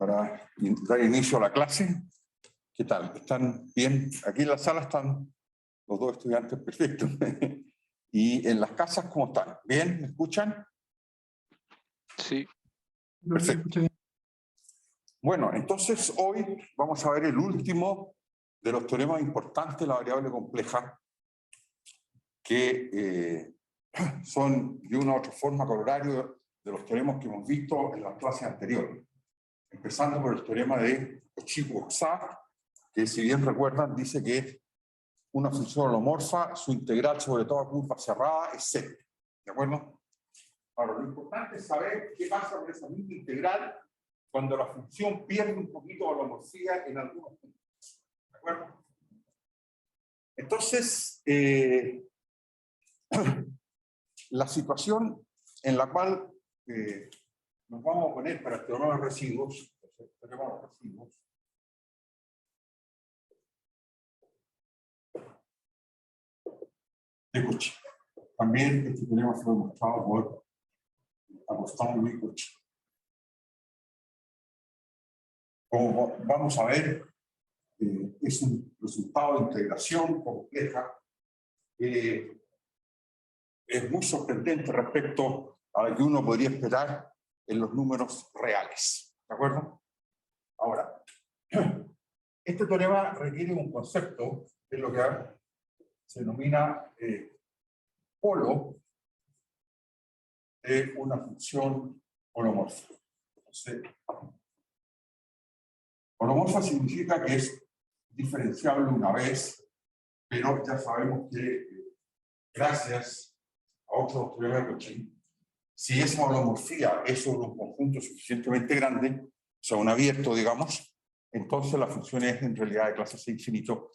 para dar inicio a la clase. ¿Qué tal? ¿Están bien? Aquí en la sala están los dos estudiantes perfectos. ¿Y en las casas cómo están? ¿Bien? ¿Me escuchan? Sí. Perfecto. Bueno, entonces hoy vamos a ver el último de los teoremas importantes de la variable compleja, que son de una u otra forma corolario de los teoremas que hemos visto en las clases anteriores. Empezando por el teorema de Cauchy-Bourgeat, que si bien recuerdan dice que es una función holomorfa, su integral sobre toda curva cerrada es Z. ¿De acuerdo? Ahora, lo importante es saber qué pasa con esa misma integral cuando la función pierde un poquito de holomorfía en algunos puntos. ¿De acuerdo? Entonces, la situación en la cual nos vamos a poner para el teorema de residuos, de Cauchy. También este teorema fue demostrado por Agostino y Cauchy. Como vamos a ver, es un resultado de integración compleja que es muy sorprendente respecto a lo que uno podría esperar en los números reales. ¿De acuerdo? Ahora, este teorema requiere un concepto que es lo que se denomina polo de una función holomorfa. Entonces, holomorfa significa que es diferenciable una vez, pero ya sabemos que gracias a otro teorema de Cauchy, si esa holomorfía es sobre un conjunto suficientemente grande, o sea, un abierto, digamos, entonces la función es en realidad de clase C infinito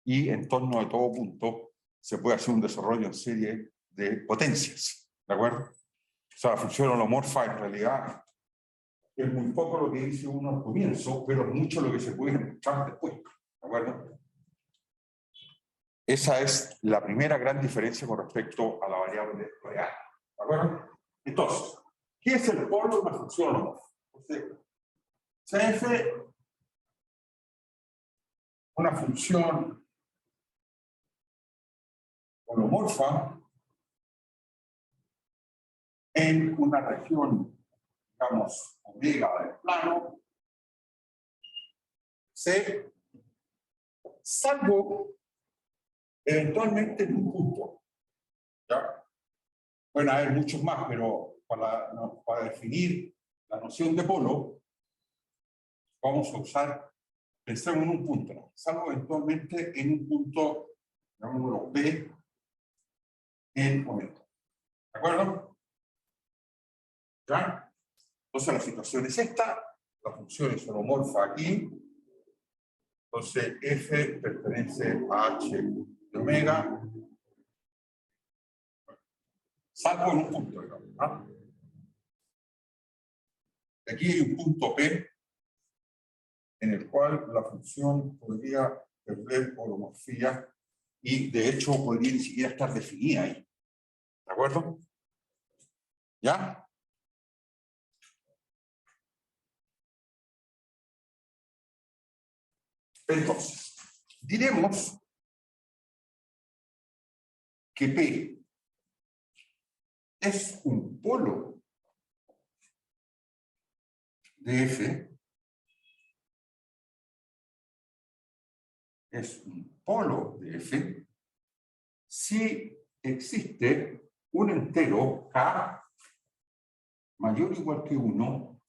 y en torno de todo punto se puede hacer un desarrollo en serie de potencias. ¿De acuerdo? O sea, la función holomorfa en realidad es muy poco lo que dice uno al comienzo, pero mucho lo que se puede encontrar después. ¿De acuerdo? Esa es la primera gran diferencia con respecto a la variable real. ¿De acuerdo? Entonces, ¿qué es el polo de una función holomorfa? CF, una función holomorfa en una región, digamos, omega del plano C, salvo eventualmente en un punto. ¿Ya? Pueden haber muchos más, pero para definir la noción de polo, vamos a usar, pensemos en un punto, ¿no? Salvo eventualmente en un punto, llamémoslo P, en momento. ¿De acuerdo? ¿Ya? Entonces la situación es esta, la función es holomorfa aquí, entonces F pertenece a H de omega, salvo en un punto, digamos, ¿no? Aquí hay un punto P en el cual la función podría perder holomorfía y de hecho podría ni siquiera estar definida ahí. ¿De acuerdo? ¿Ya? Entonces, diremos que P es un polo de F, es un polo de F, si existe un entero K mayor o igual que 1,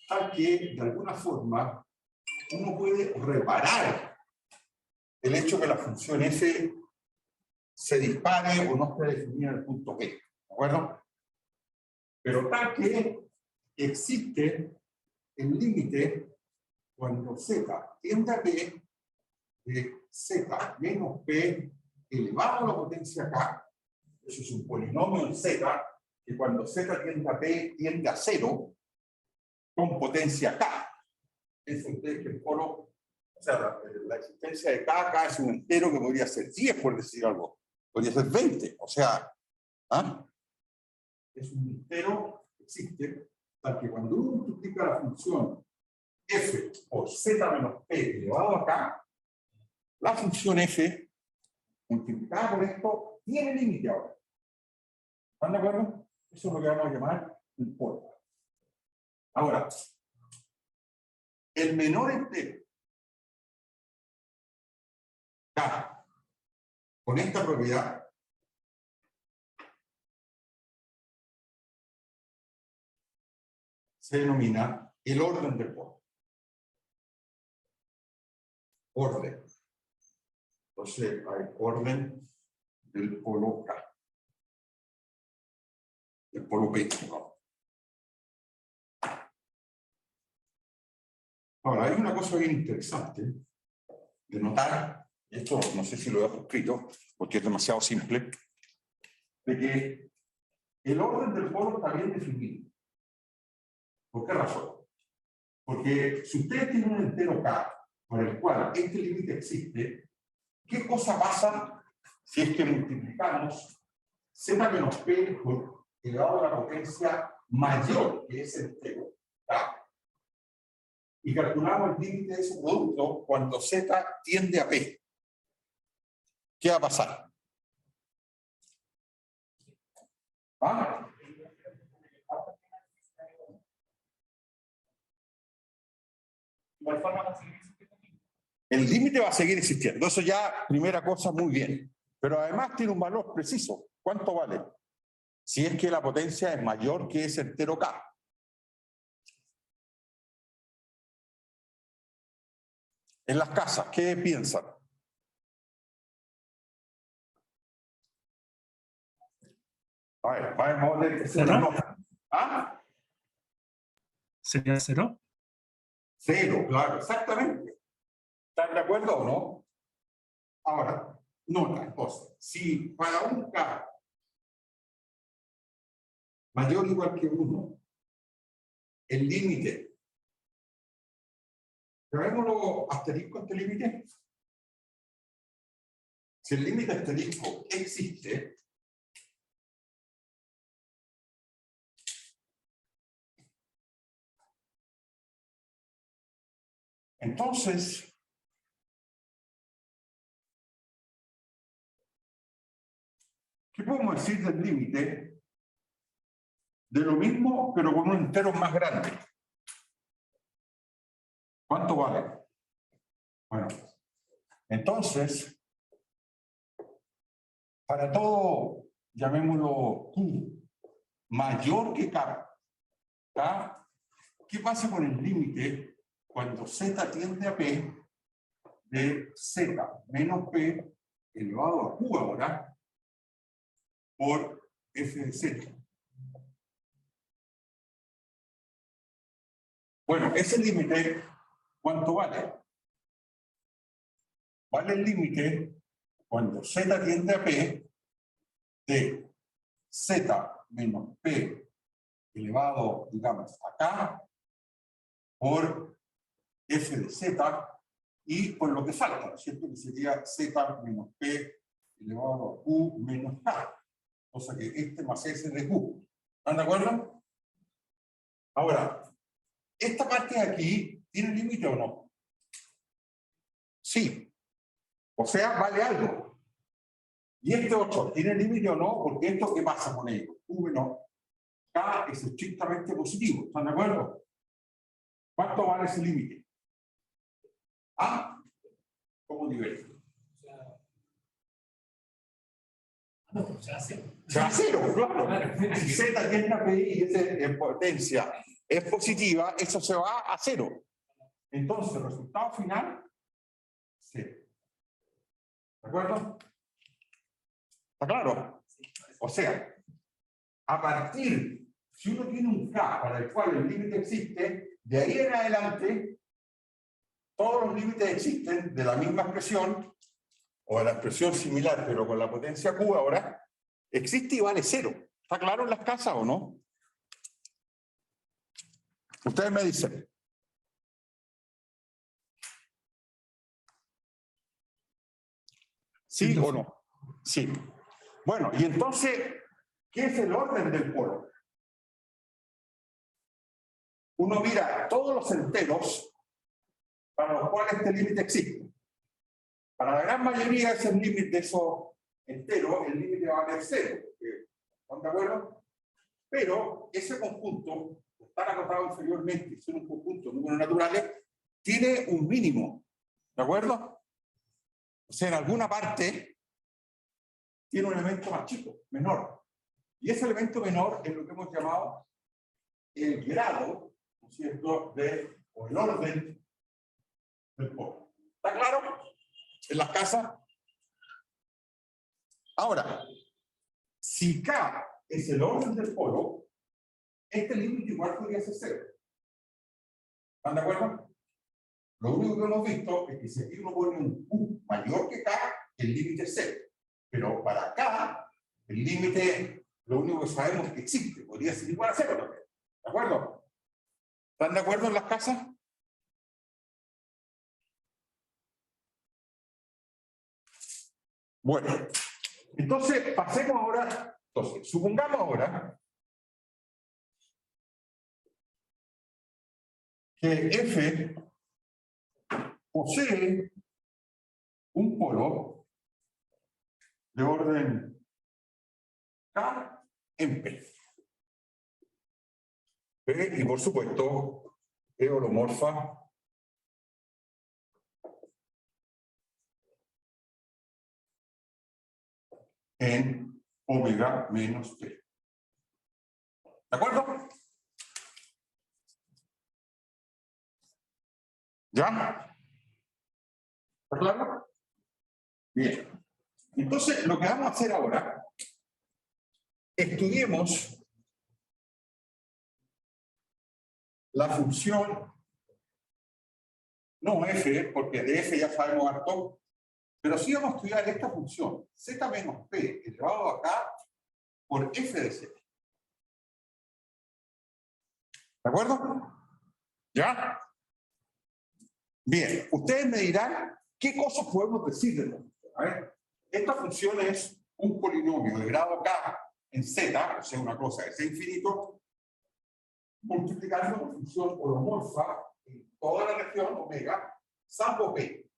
tal que de alguna forma uno puede reparar el hecho que la función F se dispare o no esté definida en el punto P. ¿De acuerdo? Pero tal que existe el límite cuando Z tiende a P de Z menos P elevado a la potencia K. Eso es un polinomio en Z que cuando Z tiende a P tiende a 0 con potencia K. Eso ustedes que el polo, o sea, la existencia de K es un entero que podría ser 10, por decir algo. Podría ser 20. O sea, ¿ah? Es un entero que existe, tal que cuando uno multiplica la función f por z menos p elevado a k, la función f multiplicada por esto tiene límite ahora. ¿Están de acuerdo? Eso es lo que vamos a llamar un polo. Ahora, el menor entero k con esta propiedad se denomina el orden del polo. Orden. Entonces hay orden del polo K. Del polo P. ¿No? Ahora, hay una cosa bien interesante de notar, y esto no sé si lo dejo escrito, porque es demasiado simple, de que el orden del polo está bien definido. ¿Por qué razón? Porque si ustedes tienen un entero K para el cual este límite existe, ¿qué cosa pasa si es que multiplicamos z menos p por elevado a la potencia mayor que ese entero K y calculamos el límite de ese producto cuando z tiende a p? ¿Qué va a pasar? ¿Ah? El límite va a seguir existiendo. Eso ya, primera cosa, muy bien. Pero además tiene un valor preciso. ¿Cuánto vale? Si es que la potencia es mayor que ese entero K. En las casas, ¿qué piensan? A ver, vamos a ver que se la nota. ¿Ah? ¿Sería 0? 0, claro, exactamente. ¿Están de acuerdo o no? Ahora, nota, entonces, si para un K mayor o igual que 1, el límite, llamémoslo asterisco este límite. Si el límite asterisco existe, entonces ¿qué podemos decir del límite? De lo mismo, pero con un entero más grande. ¿Cuánto vale? Bueno, entonces, para todo, llamémoslo Q, mayor que K, ¿tá? ¿Qué pasa con el límite cuando Z tiende a P de Z menos P elevado a Q ahora por F de Z? Bueno, ese límite, ¿cuánto vale? Vale el límite cuando Z tiende a P de Z menos P elevado, digamos, acá por F de Z y por lo que falta, ¿no es cierto? Que sería Z menos P elevado a Q menos K. O sea que este más S de Q. ¿Están de acuerdo? Ahora, esta parte de aquí, ¿tiene límite o no? Sí. O sea, vale algo. Y este otro, ¿tiene límite o no? Porque esto, ¿qué pasa con ello? Q menos K es estrictamente positivo. ¿Están de acuerdo? ¿Cuánto vale ese límite? ¿Ah? ¿Cómo nivel? No, se hace. Se va a cero, claro. Si Z tiene una PI y esa potencia es positiva, eso se va a cero. Entonces, el resultado final, cero. ¿De acuerdo? ¿Está claro? O sea, a partir, si uno tiene un K para el cual el límite existe, de ahí en adelante, todos los límites existen de la misma expresión, o de la expresión similar, pero con la potencia Q ahora, existe y vale cero. ¿Está claro en las casas o no? Ustedes me dicen. ¿Sí o no? Sí. Bueno, y entonces, ¿qué es el orden del polo? Uno mira todos los enteros para los cuales este límite existe. Para la gran mayoría de esos límites, de esos enteros, el límite va a valer 0. ¿Están de acuerdo? Pero ese conjunto, estar acotado inferiormente, ser un conjunto de números naturales, tiene un mínimo. ¿De acuerdo? O sea, en alguna parte tiene un elemento más chico, menor. Y ese elemento menor es lo que hemos llamado el grado, ¿no es cierto?, o el orden del polo. ¿Está claro? En las casas. Ahora, si K es el orden del polo, este límite igual podría ser 0. ¿Están de acuerdo? Lo único que hemos visto es que si aquí uno pone un Q mayor que K, el límite es 0. Pero para K, el límite, lo único que sabemos es que existe. Podría ser igual a 0 también. ¿De acuerdo? ¿Están de acuerdo en las casas? Bueno, entonces pasemos ahora. Entonces, supongamos ahora que F posee un polo de orden K en P. P, y por supuesto, es holomorfa en omega menos P. ¿De acuerdo? ¿Ya? ¿Está claro? Bien. Entonces, lo que vamos a hacer ahora, estudiemos la función, no f, porque de f ya sabemos harto, pero sí vamos a estudiar esta función, z menos p elevado a k por f de z. ¿De acuerdo? ¿Ya? Bien, ustedes me dirán qué cosas podemos decir de la función. A ver, esta función es un polinomio de grado k en z, o sea, una cosa de c infinito, multiplicando una función holomorfa en toda la región omega, salvo p.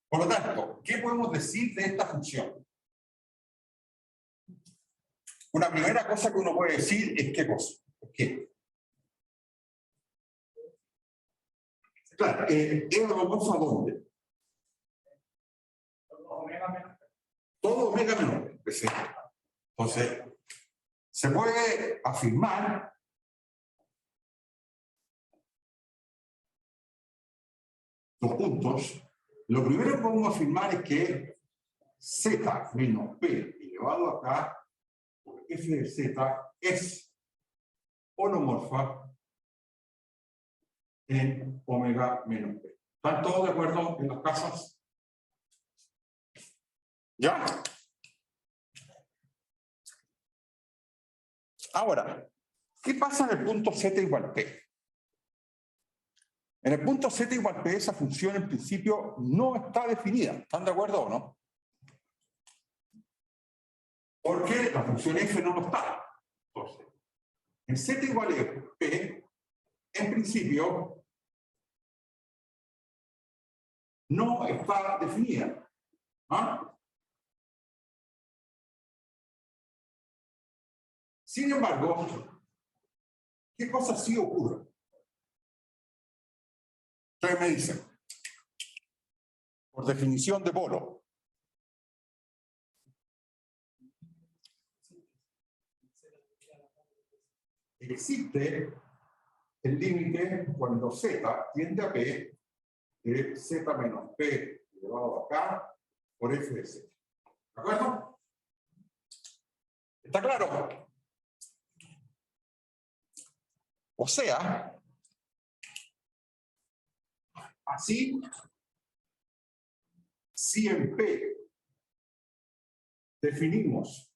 Por lo tanto, ¿qué podemos decir de esta función? Una primera cosa que uno puede decir es qué cosa. ¿Qué? Claro, ¿es holomorfa dónde? Todo omega menos p. Entonces, se puede afirmar dos puntos. Lo primero que podemos afirmar es que z menos p elevado a k por f de z es holomorfa en omega menos p. ¿Están todos de acuerdo en las casas? ¿Ya? Ahora, ¿qué pasa en el punto z igual p? En el punto z igual p, esa función en principio no está definida. ¿Están de acuerdo o no? Porque la función f no lo está. Entonces, en z igual a p, en principio, no está definida. ¿Ah? Sin embargo, ¿qué cosa sí ocurre? Ustedes me dicen, por definición de polo, existe el límite cuando z tiende a p de z menos p elevado a k por f de z. ¿De acuerdo? ¿Está claro? O sea, así, si en P definimos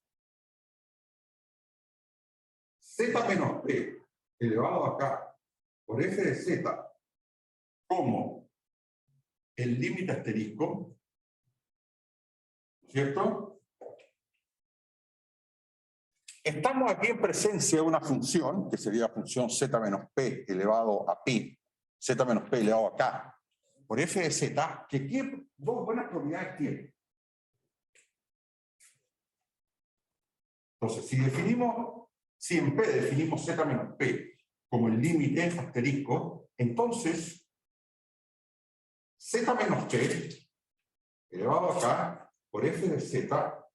z menos P elevado a k por f de z como el límite asterisco, ¿cierto? Estamos aquí en presencia de una función, que sería función z menos p elevado a pi, Z menos P elevado a K por F de Z, que ¿qué dos buenas propiedades tiene? Entonces, si en P definimos Z menos P como el límite asterisco, entonces Z menos P elevado a K por F de Z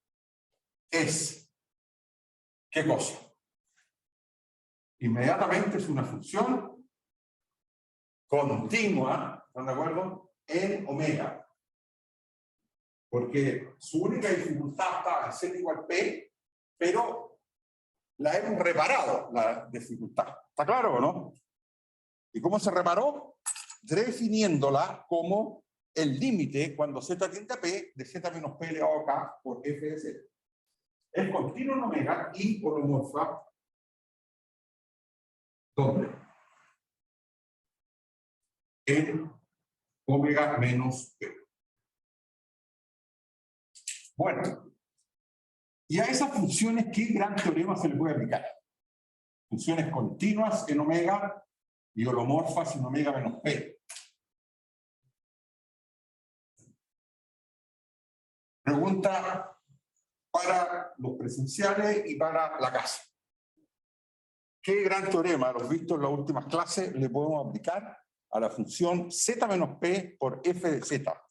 es, ¿qué cosa? Inmediatamente es una función continua, ¿están de acuerdo? En omega. Porque su única dificultad está en Z igual P, pero la hemos reparado, la dificultad. ¿Está claro o no? ¿Y cómo se reparó? Definiéndola como el límite cuando Z tiende a P de Z menos P elevado a K por F de Z. Es continuo en omega y holomorfa. ¿Dónde? En omega menos P. Bueno, y a esas funciones, ¿qué gran teorema se le puede aplicar? Funciones continuas en omega y holomorfas en omega menos P. Pregunta para los presenciales y para la casa. ¿Qué gran teorema, los vistos en las últimas clases, le podemos aplicar a la función Z menos P por F de Z?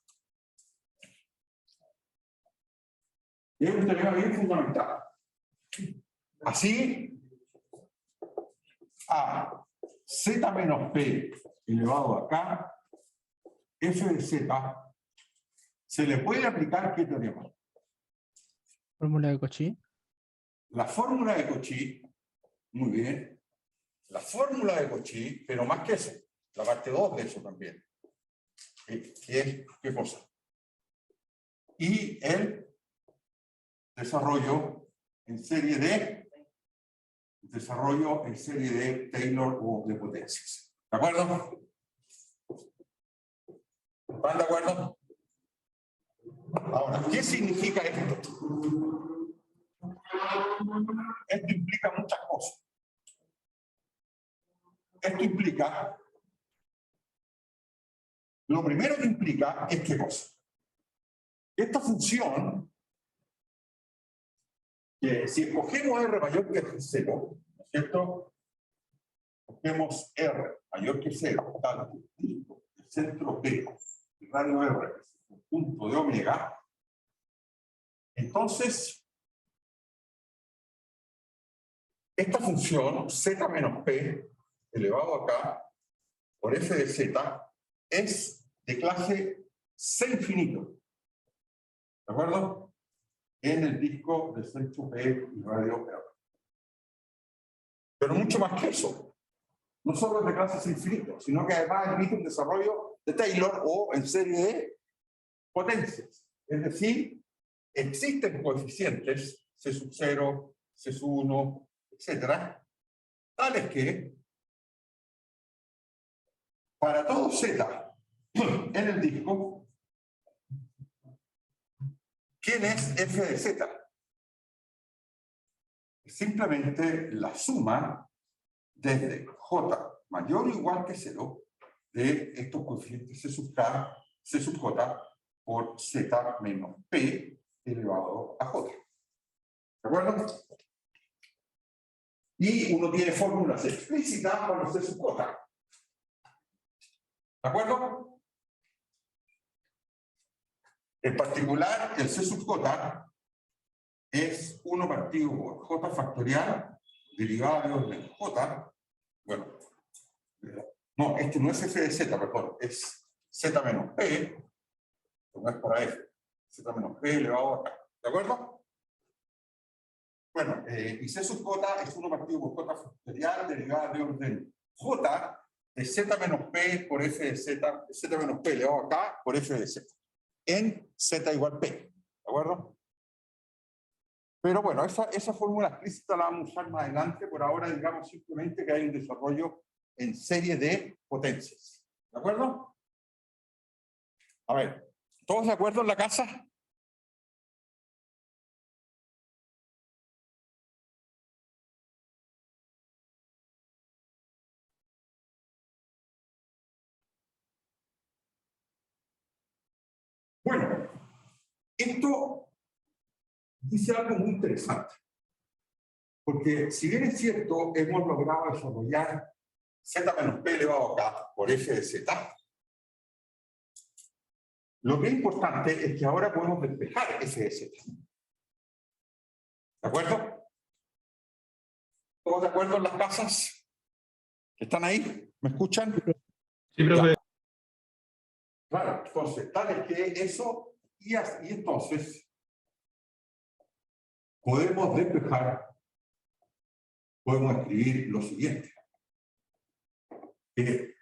Es un teorema bien fundamental. Así, a Z menos P elevado a K, F de Z, se le puede aplicar ¿qué teorema? Fórmula de Cauchy. La fórmula de Cauchy, muy bien. La fórmula de Cauchy, pero más que eso, la parte 2 de eso también. ¿Qué cosa? Y el desarrollo en serie de Taylor o de potencias. ¿De acuerdo? ¿Están de acuerdo? Ahora, ¿qué significa esto? Esto implica muchas cosas. Esto implica, lo primero que implica es ¿qué cosa? Esta función, que si escogemos R mayor que 0, ¿no es cierto? Escogemos R mayor que 0, tal, el centro P, el radio R, que es un punto de omega, entonces, esta función Z menos P elevado a K por F de Z es de clase C infinito. ¿De acuerdo? En el disco de centro P y radio R. Pero mucho más que eso. No solo es de clase C infinito, sino que además admite un desarrollo de Taylor o en serie de potencias. Es decir, existen coeficientes C sub 0, C sub 1, etcétera, tales que para todo Z en el disco, ¿quién es F de Z? Es simplemente la suma desde J mayor o igual que 0 de estos coeficientes C sub K, C sub J por Z menos P elevado a J. ¿De acuerdo? Y uno tiene fórmulas explícitas para los C sub J. ¿De acuerdo? En particular, el C sub J es 1 partido por J factorial derivada de orden J. Bueno, no, este no es F de Z, perdón, es Z menos P, no es para F, Z menos P elevado a K. ¿De acuerdo? Bueno, y C sub J es 1 partido por J factorial derivada de orden J de Z menos P por F de Z, Z menos P elevado a K por F de Z, en Z igual P. ¿De acuerdo? Pero bueno, esa fórmula explícita la vamos a usar más adelante. Por ahora, digamos simplemente que hay un desarrollo en serie de potencias. ¿De acuerdo? A ver, ¿todos de acuerdo en la casa? Esto dice algo muy interesante, porque si bien es cierto, hemos logrado desarrollar z menos p elevado a k por f de z, lo que es importante es que ahora podemos despejar f de z. ¿De acuerdo? ¿Todos de acuerdo en las casas? ¿Están ahí? ¿Me escuchan? Sí, profe. Claro, entonces, tal es que eso, y entonces podemos despejar, podemos escribir lo siguiente. Que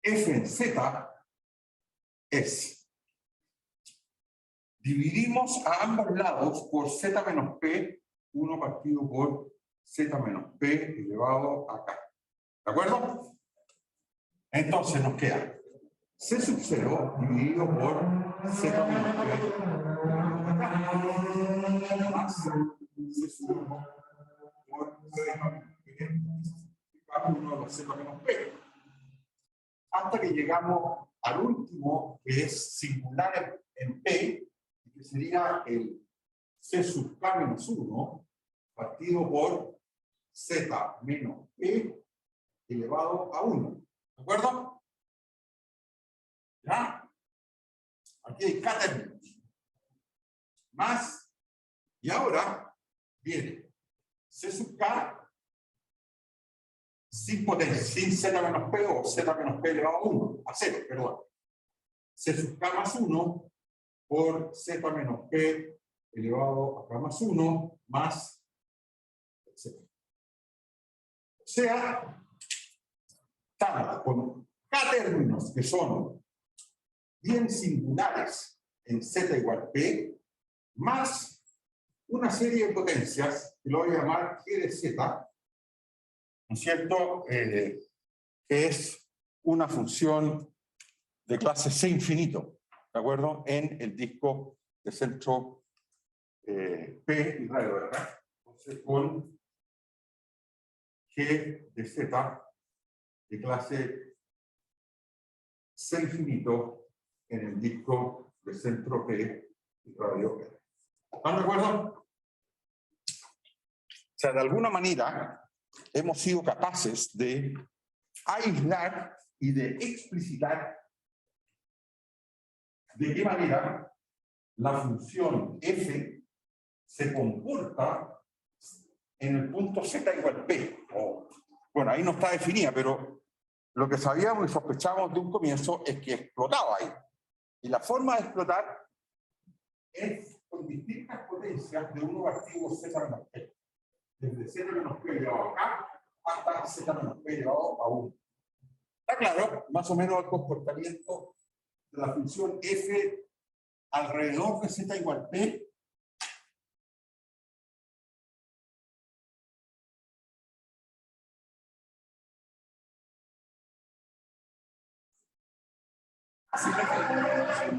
f en z es, dividimos a ambos lados por z menos p, 1 partido por z menos p elevado a k. ¿De acuerdo? Entonces nos queda C sub 0 dividido por z menos p más C sub 1 por z menos p, uno de los z menos p. Hasta que llegamos al último, que es singular en p, que sería el C sub k menos 1 partido por z menos p elevado a 1. ¿De acuerdo? ¿Ya? Aquí hay k términos. Más, y ahora viene C sub k sin potencia, sin z menos p o z menos p elevado a 1, a 0, perdón. C sub k más 1 por z menos p elevado a k más 1 más etc. O sea, estamos con k términos que son bien singulares en z igual p, más una serie de potencias, que lo voy a llamar g de z, ¿no es cierto? Que es una función de clase C infinito, ¿de acuerdo? En el disco de centro P y radio de acá. Entonces, con g de z de clase C infinito en el disco de centro P y radio P. ¿Están de acuerdo? O sea, de alguna manera hemos sido capaces de aislar y de explicitar de qué manera la función f se comporta en el punto z igual p. Bueno, ahí no está definida, pero lo que sabíamos y sospechábamos de un comienzo es que explotaba ahí. Y la forma de explotar es con distintas potencias de 1 partido z menos p. Desde z menos p elevado a k hasta z menos p elevado a 1. Está claro, más o menos el comportamiento de la función f alrededor de z igual p.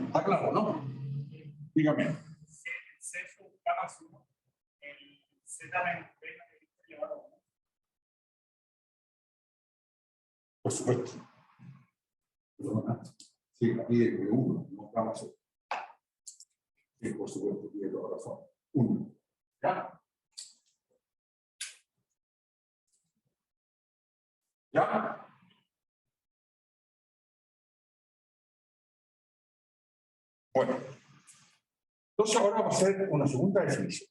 Está claro, ¿no? Dígame. C sub k más 1, el z menos p elevado a 1. Por supuesto. Sí, aquí de 1, no k más 1. Sí, por supuesto, tiene toda razón. 1. ¿Ya? ¿Ya? Bueno. Entonces ahora vamos a hacer una segunda definición.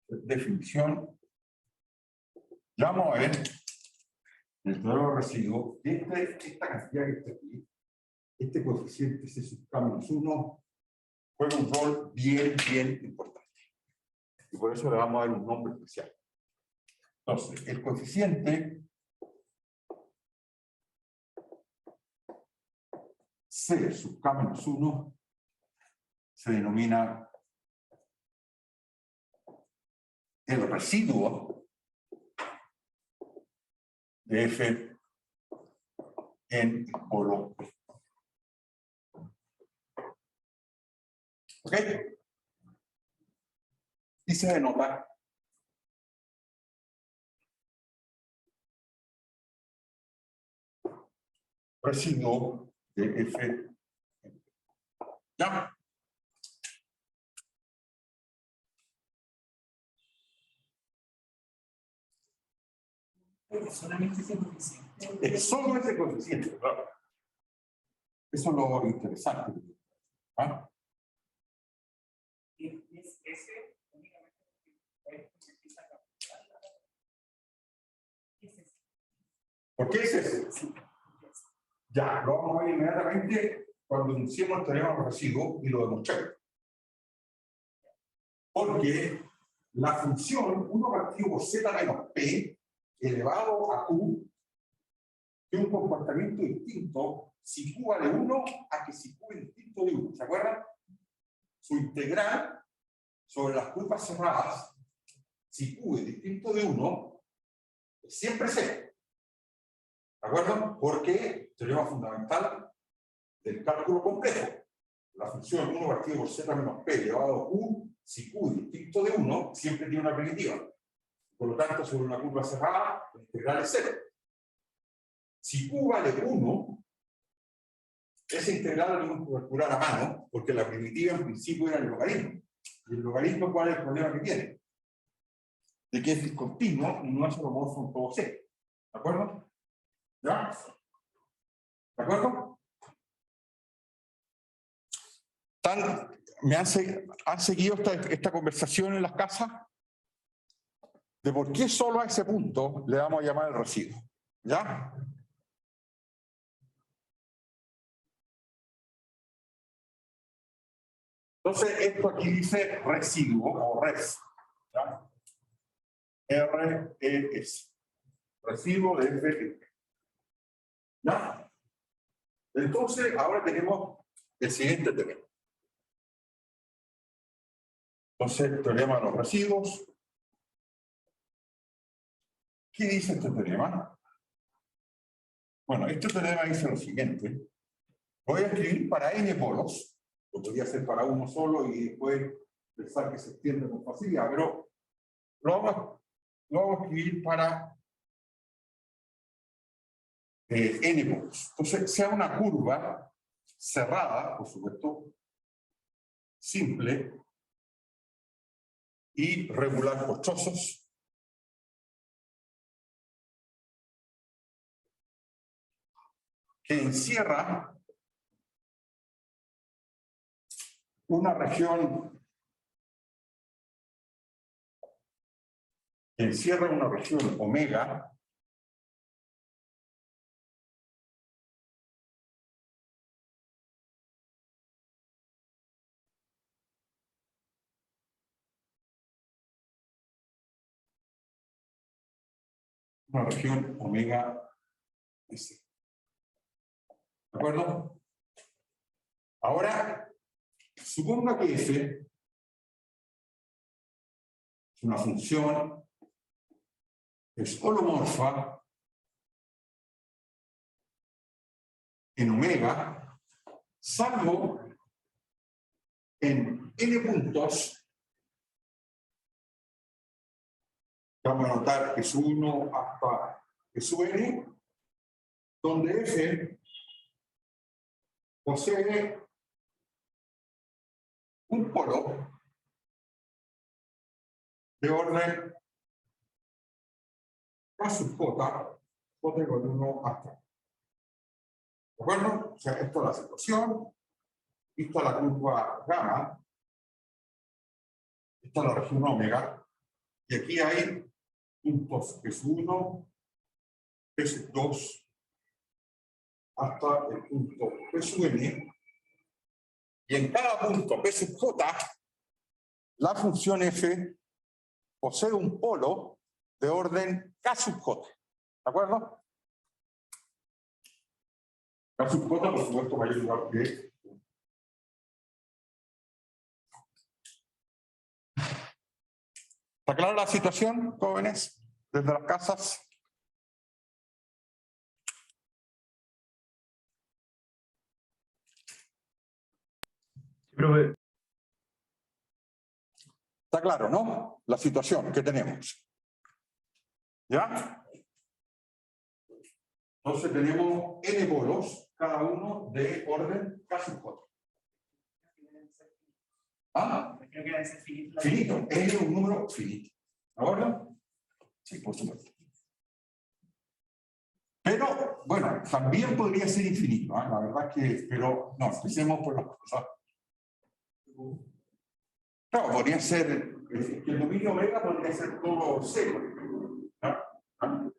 Definición. Ya vamos a ver en el teorema de residuo esta cantidad que está aquí, este coeficiente C sub k menos 1, juega un rol bien importante. Y por eso le vamos a dar un nombre especial. Entonces, el coeficiente C sub k menos 1 se denomina el residuo de F en el polo P. ¿Ok? Y se denota residuo de F. ¿Ya? Solamente ese coeficiente. Es solo ese coeficiente, claro. Eso es lo interesante. ¿Ah? Y es ese únicamente que empieza a calcular. ¿Qué es ese? ¿Por qué es ese? Ya, lo vamos a ver inmediatamente cuando iniciemos el teorema de los residuos y lo demostremos. Porque la función 1 partido por z menos p elevado a q tiene un comportamiento distinto si q vale 1 a que si q es distinto de 1. ¿Se acuerdan? Su integral sobre las curvas cerradas, si q es distinto de 1, es siempre 0. ¿De acuerdo? Porque teorema fundamental del cálculo complejo. La función 1 partido por z menos p elevado a q, si q es distinto de 1, siempre tiene una primitiva. Por lo tanto, sobre una curva cerrada, la integral es 0. Si q vale 1, esa integral la tenemos que calcular a mano, porque la primitiva en principio era el logaritmo. ¿Y el logaritmo cuál es el problema que tiene? De que es discontinuo y no es holomorfo en todo C. ¿De acuerdo? ¿Ya? ¿De acuerdo? ¿Han seguido esta conversación en las casas? De por qué solo a ese punto le vamos a llamar el residuo. ¿Ya? Entonces, esto aquí dice residuo o res. ¿Ya? R-E-S. Residuo de F. ¿Ya? Entonces, ahora tenemos el siguiente teorema. Entonces, el teorema de los residuos. ¿Qué dice este teorema? Bueno, este teorema dice lo siguiente. Voy a escribir para n polos. Lo podría hacer para uno solo y después pensar que se extiende con facilidad, pero lo vamos a escribir para n polos. Entonces, sea una curva cerrada, por supuesto, simple y regular por trozos, que encierra una región omega S. ¿De acuerdo? Ahora, suponga que F es una función es holomorfa en omega, salvo en n puntos, vamos a notar que es 1 hasta que sub n, donde F posee un polo de orden K sub J, J igual 1 hasta. ¿De acuerdo? O sea, esto es la situación, esta es la curva gamma, esta es la región omega, y aquí hay puntos P sub 1, P sub 2, hasta el punto P sub n, y en cada punto P sub j, la función f posee un polo de orden K sub j. ¿De acuerdo? K sub j, por supuesto, mayor o igual que. ¿Está clara la situación, jóvenes? Desde las casas. Profe. Está claro, ¿no? La situación que tenemos. ¿Ya? Entonces tenemos n polos, cada uno de orden K sub j. ¿Ah? Creo que debe ser finito. Finito. N es un número finito. ¿De acuerdo? Sí, por supuesto. bueno, también podría ser infinito, ¿eh? La verdad que, pero no, empecemos por las cosas. Claro, podría ser, el dominio omega podría ser todo cero. ¿No?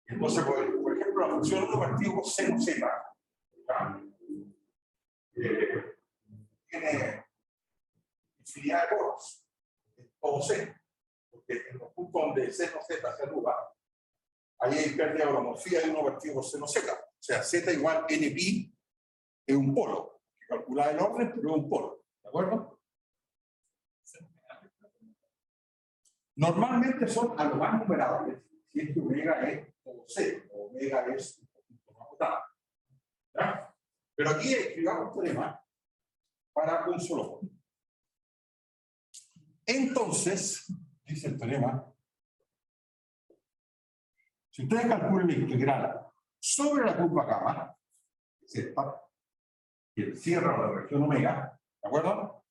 Entonces, por ejemplo, la función 1 partido por seno z, tiene infinidad de polos, todo seno, porque en los puntos donde seno z se anuda, ahí hay pérdida de holomorfía de 1 partido por seno z. O sea, z igual npi es un polo, que calcula el orden, pero es un polo. ¿De acuerdo? Normalmente son a lo más numerables, si es que omega es todo cero, o omega es un poquito más votado. ¿Ya? Pero aquí escribamos un teorema para un solo polo. Entonces, dice el teorema, si ustedes calculan la integral sobre la curva gamma, es esta, que cierra la región omega, ¿de acuerdo?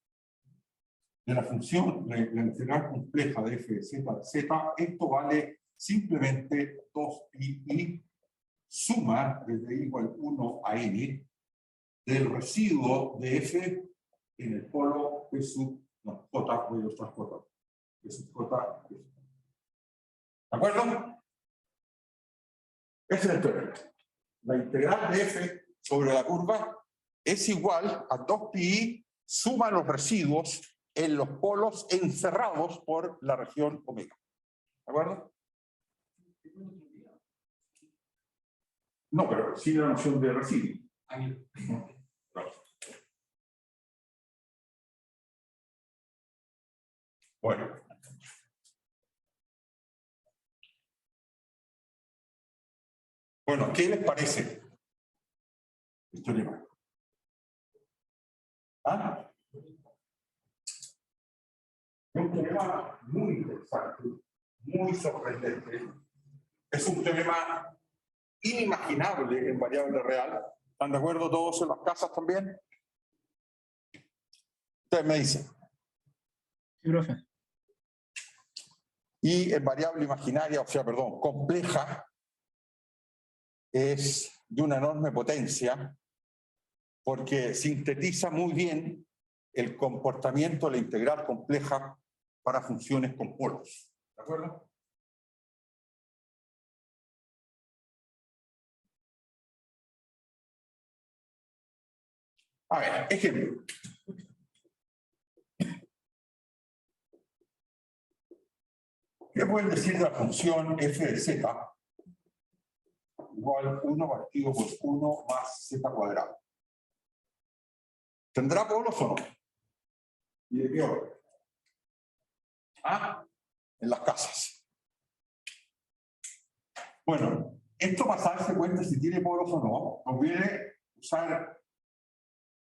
De la función, la integral compleja de f de z, esto vale simplemente 2pi suma desde i igual 1 a n del residuo de f en el polo p sub, no, j, voy a usar j, p sub j, ¿de acuerdo? Ese es el teorema. La integral de f sobre la curva es igual a 2pi suma los residuos en los polos encerrados por la región omega. ¿De acuerdo? No, pero sí la noción de residuo. Bueno. Bueno, ¿qué les parece el teorema? ¿Ah? Es un teorema muy interesante, muy sorprendente. Es un teorema inimaginable en variable real. ¿Están de acuerdo todos en las casas también? Ustedes me dicen. Sí, profe. Y en variable imaginaria, o sea, perdón, compleja, es de una enorme potencia porque sintetiza muy bien el comportamiento de la integral compleja para funciones con polos. ¿De acuerdo? A ver, ejemplo. ¿Qué pueden decir de la función f de z igual 1 partido por 1 más z cuadrado? ¿Tendrá polos o no? ¿Y de qué orden? Ah, en las casas. Bueno, esto para darse cuenta si tiene polos o no, conviene usar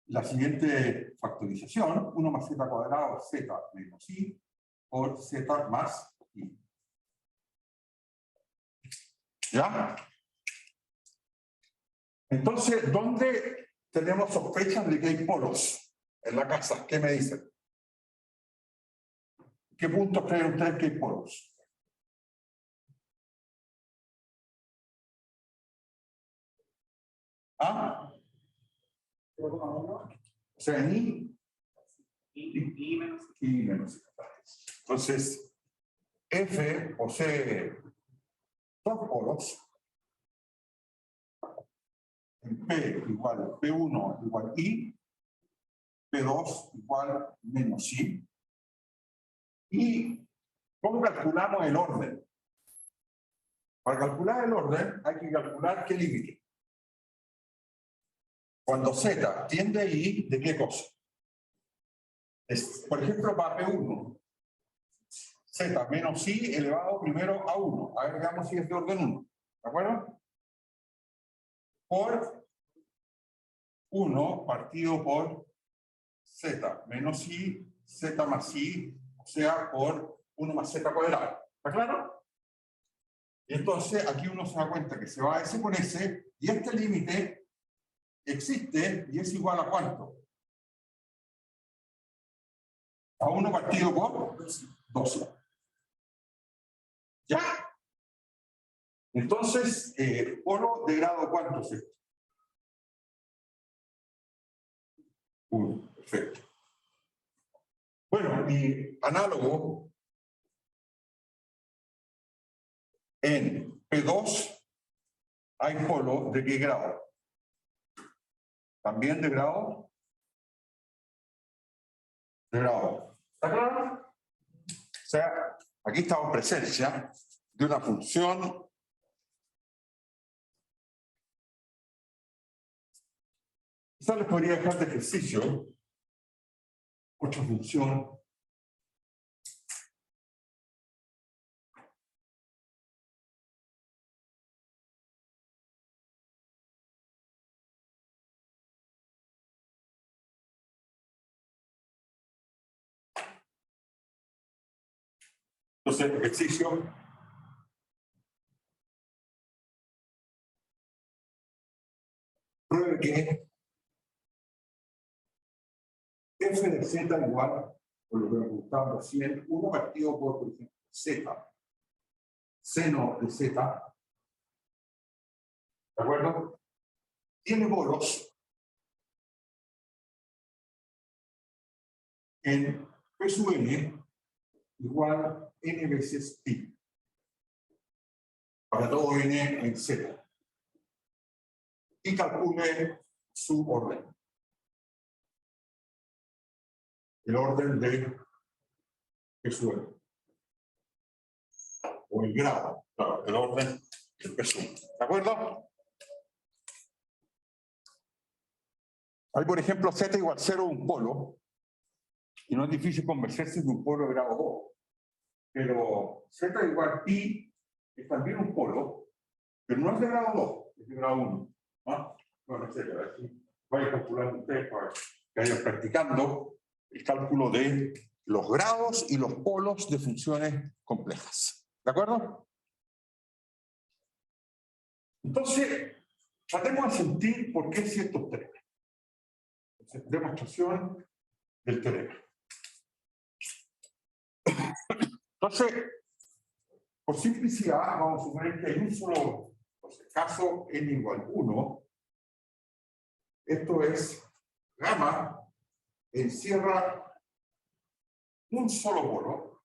la siguiente factorización: 1 más z cuadrado z menos i por z más i. ¿Ya? Entonces, ¿dónde tenemos sospechas de que hay polos en la casa? ¿Qué me dicen? ¿Qué puntos creen ustedes que hay polos? ¿Ah? O sea, en I menos. Entonces, F posee dos polos. En P igual P1 igual I, P2 igual menos I. ¿Y cómo calculamos el orden? Para calcular el orden hay que calcular qué límite. Cuando Z tiende a I, ¿de qué cosa? Por ejemplo, para P1, Z menos I elevado primero a 1. A ver, veamos si es de orden 1. ¿De acuerdo? Por 1 partido por Z menos I, Z más I, o sea, por 1 más Z cuadrado. ¿Está claro? Y entonces aquí uno se da cuenta que se va S con S y este límite existe y es igual a ¿cuánto? A 1 partido por 12. ¿Ya? Entonces, polo de grado ¿cuánto es esto? 1, perfecto. Bueno, y análogo, en P2 hay polo ¿de qué grado? ¿También de grado? De grado. ¿Está claro? O sea, aquí estamos en presencia de una función quizás les podría dejar de ejercicio otra función entonces ejercicio pruebe que f de z igual, por lo que me gustaba recién, 1 partido por ejemplo, z, seno de z, ¿de acuerdo? Tiene polos en P sub n igual n veces pi, para todo n en z, y calcule su orden. El orden de P sub n. O el grado, claro, el orden del P sub n. ¿De acuerdo? Hay, por ejemplo, z igual 0 un polo, y no es difícil convencerse de un polo de grado 2. Pero z igual pi es también un polo, pero no es de grado 2, es de grado 1. ¿No? Bueno, etcétera. Vayan calculando ustedes para que vayan practicando el cálculo de los grados y los polos de funciones complejas. ¿De acuerdo? Entonces, tratemos de sentir por qué ciertos temas. Demostración del teorema. Entonces, por simplicidad, vamos a suponer que hay un solo caso n igual 1. Esto es gamma encierra un solo polo.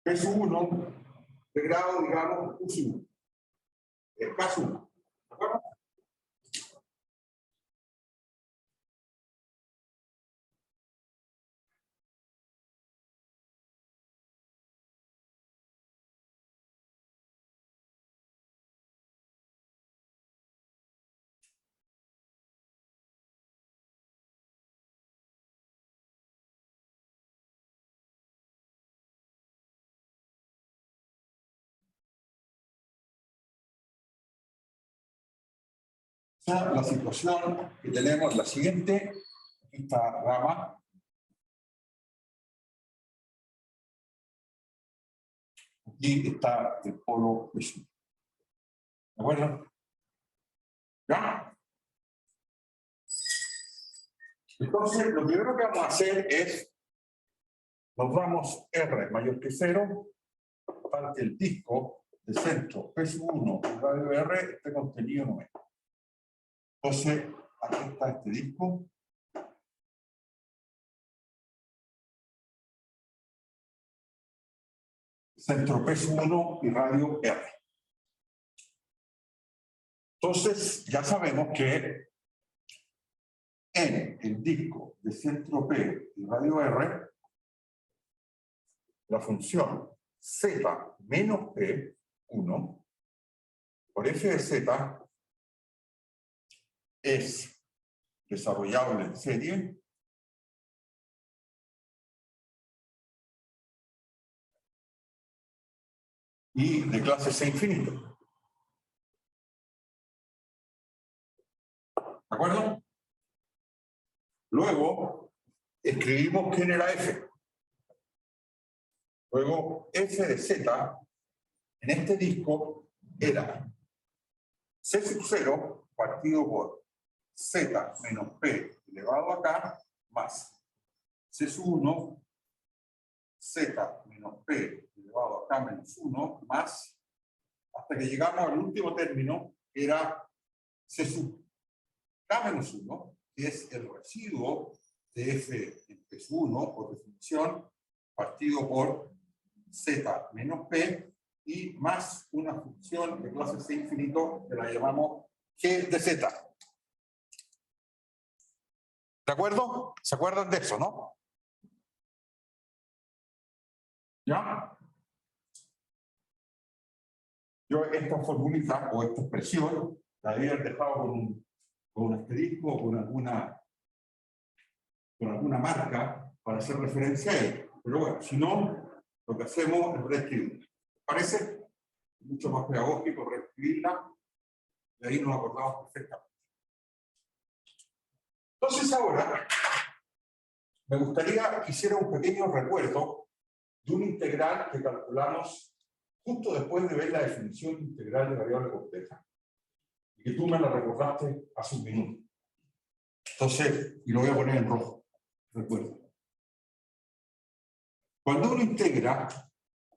P sub 1 de grado, digamos, U sub 1. El caso 1. ¿De acuerdo? O sea, la situación que tenemos es la siguiente. Aquí está gamma. Aquí está el polo P sub. ¿De acuerdo? ¿Ya? Entonces, lo primero que vamos a hacer es, nos damos R mayor que 0, para que el disco de centro P sub 1 y radio R esté contenido en 9. Entonces, aquí está este disco. Centro P sub 1 y radio R. Entonces, ya sabemos que en el disco de centro P y radio R, la función z menos P, 1, por f de z es desarrollable en serie y de clase C infinito. ¿De acuerdo? Luego, escribimos quién era F. Luego, F de Z, en este disco, era C sub 0 partido por Z menos P elevado a K más C sub 1, Z menos menos P elevado a K menos 1 más, hasta que llegamos al último término, que era C sub K menos 1, que es el residuo de F en P1, por definición, partido por Z menos P, y más una función de clase C infinito, que la llamamos G de Z. ¿De acuerdo? ¿Se acuerdan de eso, no? ¿Ya? Yo esta formulita o esta expresión la había dejado con un asterisco o con alguna marca para hacer referencia a él. Pero bueno, si no, lo que hacemos es reescribirla. ¿Parece? Mucho más pedagógico reescribirla, y ahí nos acordamos perfectamente. Entonces ahora me gustaría que hiciera un pequeño recuerdo de un integral que calculamos justo después de ver la definición integral de variable compleja, y que tú me la recordaste hace un minuto. Entonces, y lo voy a poner en rojo, recuerdo. Cuando uno integra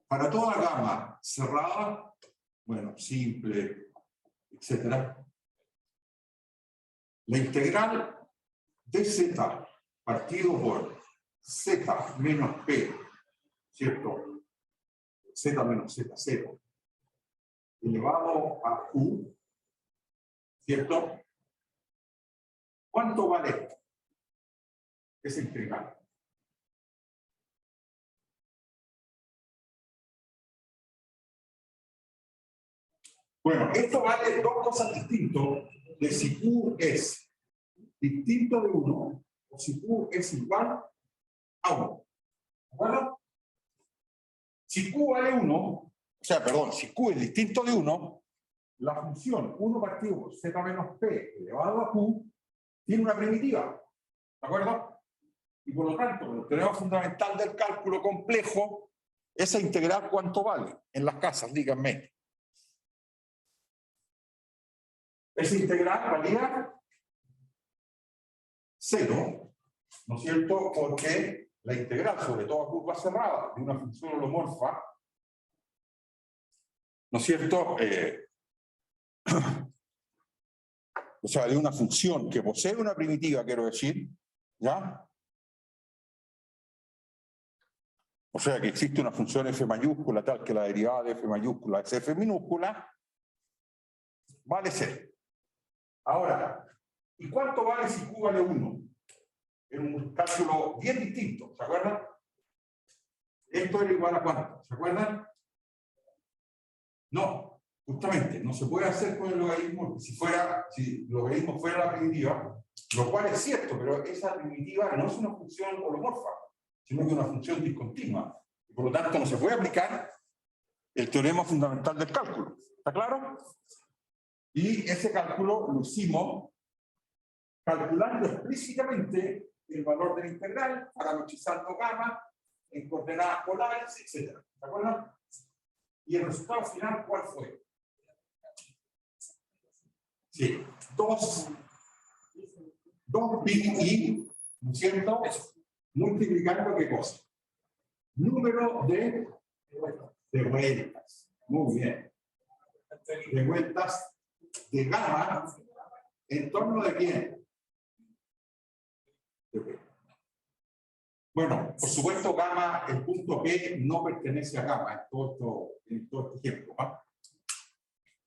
para toda gama cerrada, bueno, simple, etcétera, la integral de z partido por z menos p, ¿cierto? Z menos z0, elevado a u, ¿cierto? ¿Cuánto vale esa integral? Bueno, esto vale dos cosas distintas de si q es distinto de 1 o si q es igual a 1. ¿De acuerdo? Si q vale 1, o sea, perdón, si q es distinto de 1, la función 1 partido por z menos p elevado a q tiene una primitiva. ¿De acuerdo? Y por lo tanto, el teorema fundamental del cálculo complejo, esa integral, ¿cuánto vale? En las casas, díganme. Esa integral valía 0, ¿no es cierto? Porque la integral sobre toda curva cerrada de una función holomorfa, ¿no es cierto? O sea, de una función que posee una primitiva, quiero decir, ¿ya? O sea, que existe una función f mayúscula tal que la derivada de f mayúscula es f minúscula, vale 0. Ahora, ¿y cuánto vale si q vale 1? En un cálculo bien distinto, ¿se acuerdan? Esto era igual a cuánto, ¿se acuerdan? No, justamente, no se puede hacer con el logaritmo, si el logaritmo fuera la primitiva, lo cual es cierto, pero esa primitiva no es una función holomorfa, sino que es una función discontinua. Y por lo tanto, no se puede aplicar el teorema fundamental del cálculo. ¿Está claro? Y ese cálculo lo hicimos calculando explícitamente el valor de la integral, parametrizando gamma en coordenadas polares, etc. ¿De acuerdo? Y el resultado final, ¿cuál fue? Sí, 2 pi i, ¿no es cierto? Multiplicando ¿qué cosa? Número de vueltas. Muy bien. De vueltas de gamma en torno de quién? De P. Bueno, por supuesto, gamma, el punto P no pertenece a gamma en todo este ejemplo. ¿Ah?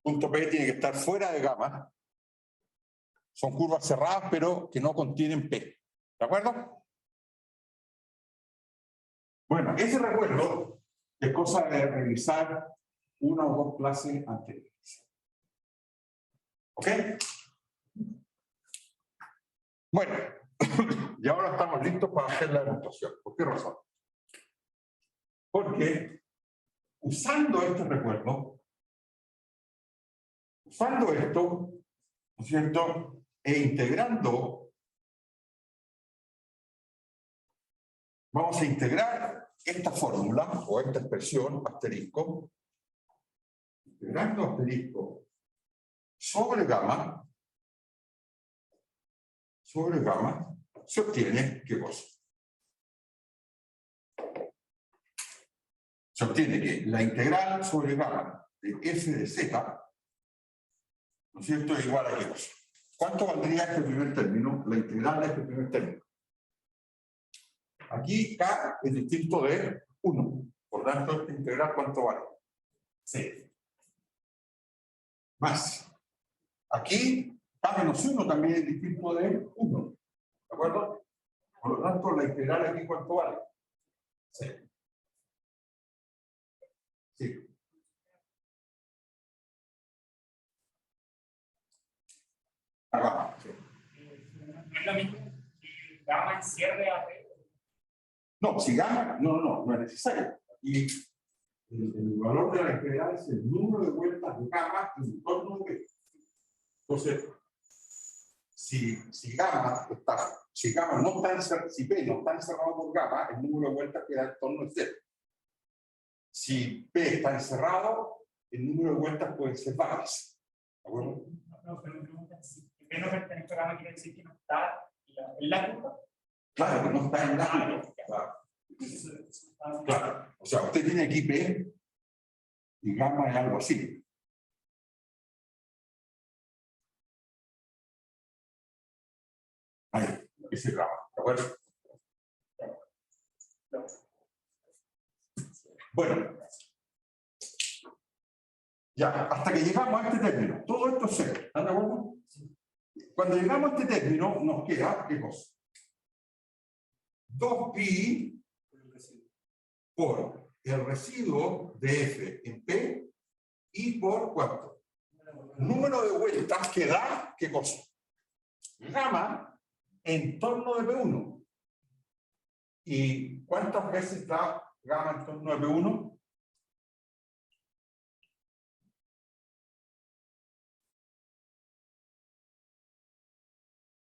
Punto P tiene que estar fuera de gamma. Son curvas cerradas, pero que no contienen P. ¿De acuerdo? Bueno, ese recuerdo es cosa de revisar una o dos clases anteriores. ¿Ok? Bueno, y ahora estamos listos para hacer la demostración. ¿Por qué razón? Porque usando este recuerdo, usando esto, ¿no es cierto? E integrando, vamos a integrar esta fórmula o esta expresión, asterisco, integrando asterisco sobre gamma, se obtiene ¿qué cosa? se obtiene que la integral sobre gamma de f de z, ¿no es cierto?, es igual a qué cosa. ¿Cuánto valdría este primer término? La integral de este primer término. Aquí k es distinto de 1. Por tanto, esta integral, ¿cuánto vale? 6. Más. Aquí, k menos 1 también es distinto de 1. ¿De acuerdo? Por lo tanto, la integral aquí, ¿cuánto vale? 6. Sí. Acá. Sí. ¿Es lo mismo que gamma encierre a P? No, si gamma, no es necesario. Y el valor de la integral es el número de vueltas de gamma en torno de P. Entonces, si gamma no está encerrado, si P no está encerrado por gamma, el número de vueltas queda en torno de 0. Si P está encerrado, el número de vueltas puede ser varias. ¿De acuerdo? No, pero me preguntan si P no pertenece a gamma, quiere decir que no está en la curva. Claro, que no está en la curva. Claro. O sea, usted tiene aquí P y gamma es algo así. Ahí, ese gamma. ¿De acuerdo? Bueno. Ya, hasta que llegamos a este término. Todo esto es cero. ¿Están de acuerdo? Cuando llegamos a este término, nos queda, ¿qué cosa? 2pi por el residuo de f en P y por ¿cuánto? Número de vueltas que da, ¿qué cosa? Gamma en torno de P1. ¿Y cuántas veces da gamma en torno de P1?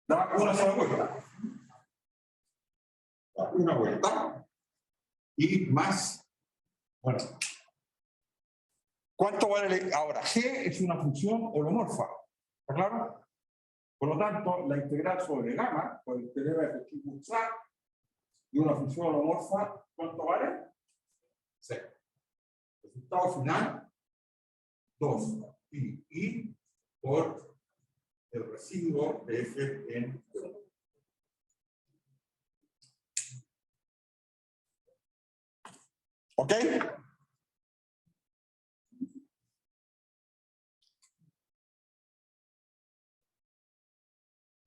Da una sola vuelta. Da una vuelta. Y más. Bueno. ¿Cuánto vale? Ahora, G es una función holomorfa. ¿Está claro? Por lo tanto, la integral sobre gamma, por el teorema de Cauchy-Bourgeois, y una función holomorfa, ¿cuánto vale? 6. Resultado final, 2pi por el residuo de f en P. ¿Ok?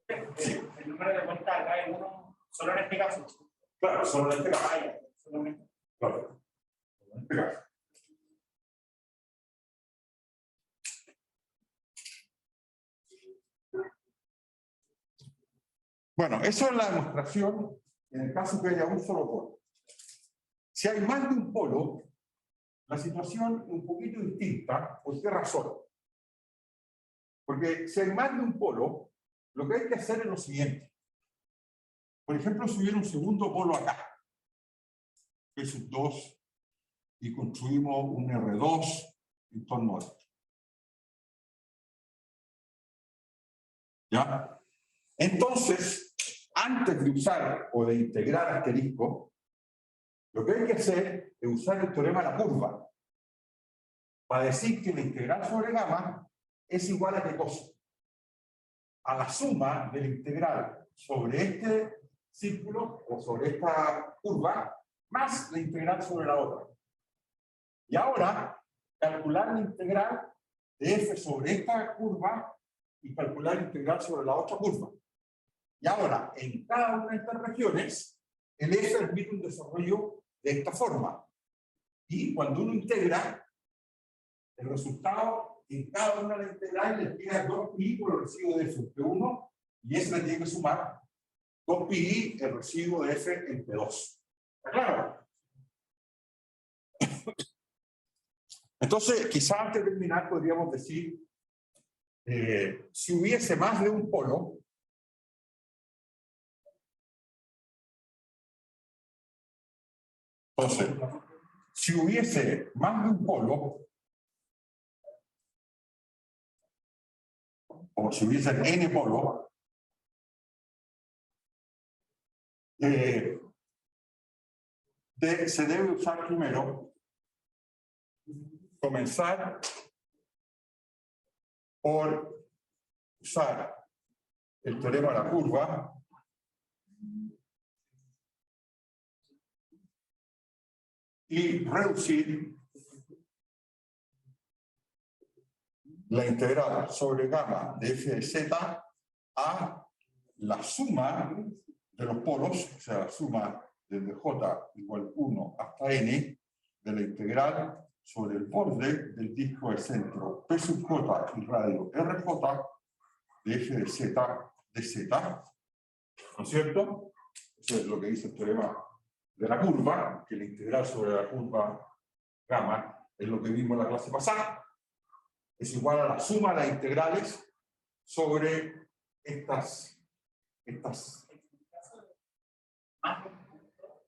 El número de vueltas acá es 1 solo en este caso. Claro, solo en este caso. Solamente. Claro. En este caso. Bueno, eso es la demostración en el caso que haya un solo polo. Si hay más de un polo, la situación es un poquito distinta. ¿Por qué razón? Porque si hay más de un polo, lo que hay que hacer es lo siguiente. Por ejemplo, si hubiera un segundo polo acá, P sub 2, y construimos un R2 en torno a esto. ¿Ya? Entonces, antes de usar o de integrar asterisco, lo que hay que hacer es usar el teorema de la curva para decir que la integral sobre gamma es igual a qué cosa? A la suma de la integral sobre este círculo o sobre esta curva más la integral sobre la otra. Y ahora, calcular la integral de f sobre esta curva y calcular la integral sobre la otra curva. Y ahora, en cada una de estas regiones, el f permite un desarrollo de esta forma. Y cuando uno integra, el resultado en cada una de las integrales le queda 2pi por el residuo de f en P1, y eso le tiene que sumar 2pi el residuo de f en P2. ¿Está claro? Entonces, quizás antes de terminar podríamos decir, si hubiese más de un polo, entonces, si hubiese más de un polo, o si hubiese n polo, se debe usar primero comenzar por usar el teorema de la curva y reducir la integral sobre gamma de f de z a la suma de los polos, o sea, la suma desde j igual 1 hasta n de la integral sobre el borde del disco de centro P sub j y radio RJ de f de z, ¿no es cierto? Eso es lo que dice el teorema de la curva, que la integral sobre la curva gamma es lo que vimos en la clase pasada, es igual a la suma de las integrales sobre estas. En el caso de más de un punto,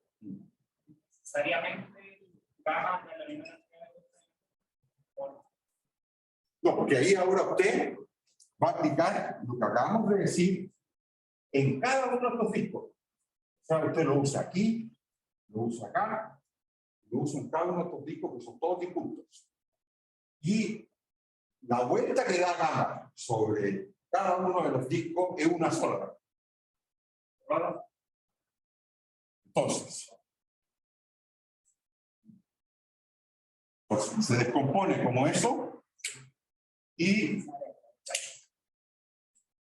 necesariamente gamma de la misma cantidad de. No, porque ahí ahora usted va a aplicar lo que acabamos de decir en cada uno de los discos. O sea, usted lo usa aquí, lo usa acá, lo usa en cada uno de estos discos que son todos disjuntos. Y la vuelta que da gamma sobre cada uno de los discos es una sola. ¿Verdad? Entonces, se descompone como eso y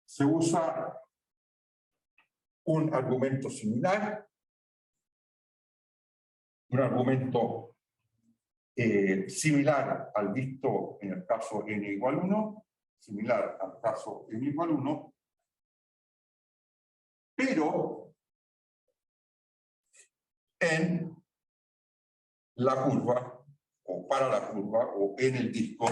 se usa un argumento similar, un argumento similar al visto en el caso n igual 1, similar al caso n igual 1, pero en la curva, o para la curva, o en el disco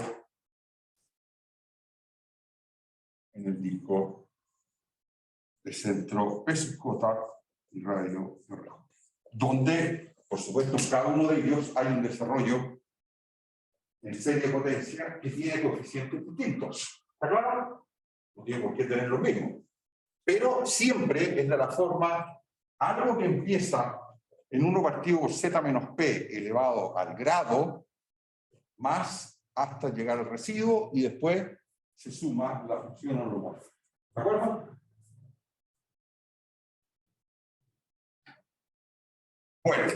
de centro P sub j y radio RJ, donde, por supuesto, en cada uno de ellos hay un desarrollo en serie de potencia que tiene coeficientes distintos. ¿Está claro? No tiene por qué tener lo mismo. Pero siempre es de la forma, algo que empieza en 1 partido por z menos p elevado al grado, más hasta llegar al residuo, y después se suma la función holomorfa. ¿De acuerdo? Bueno.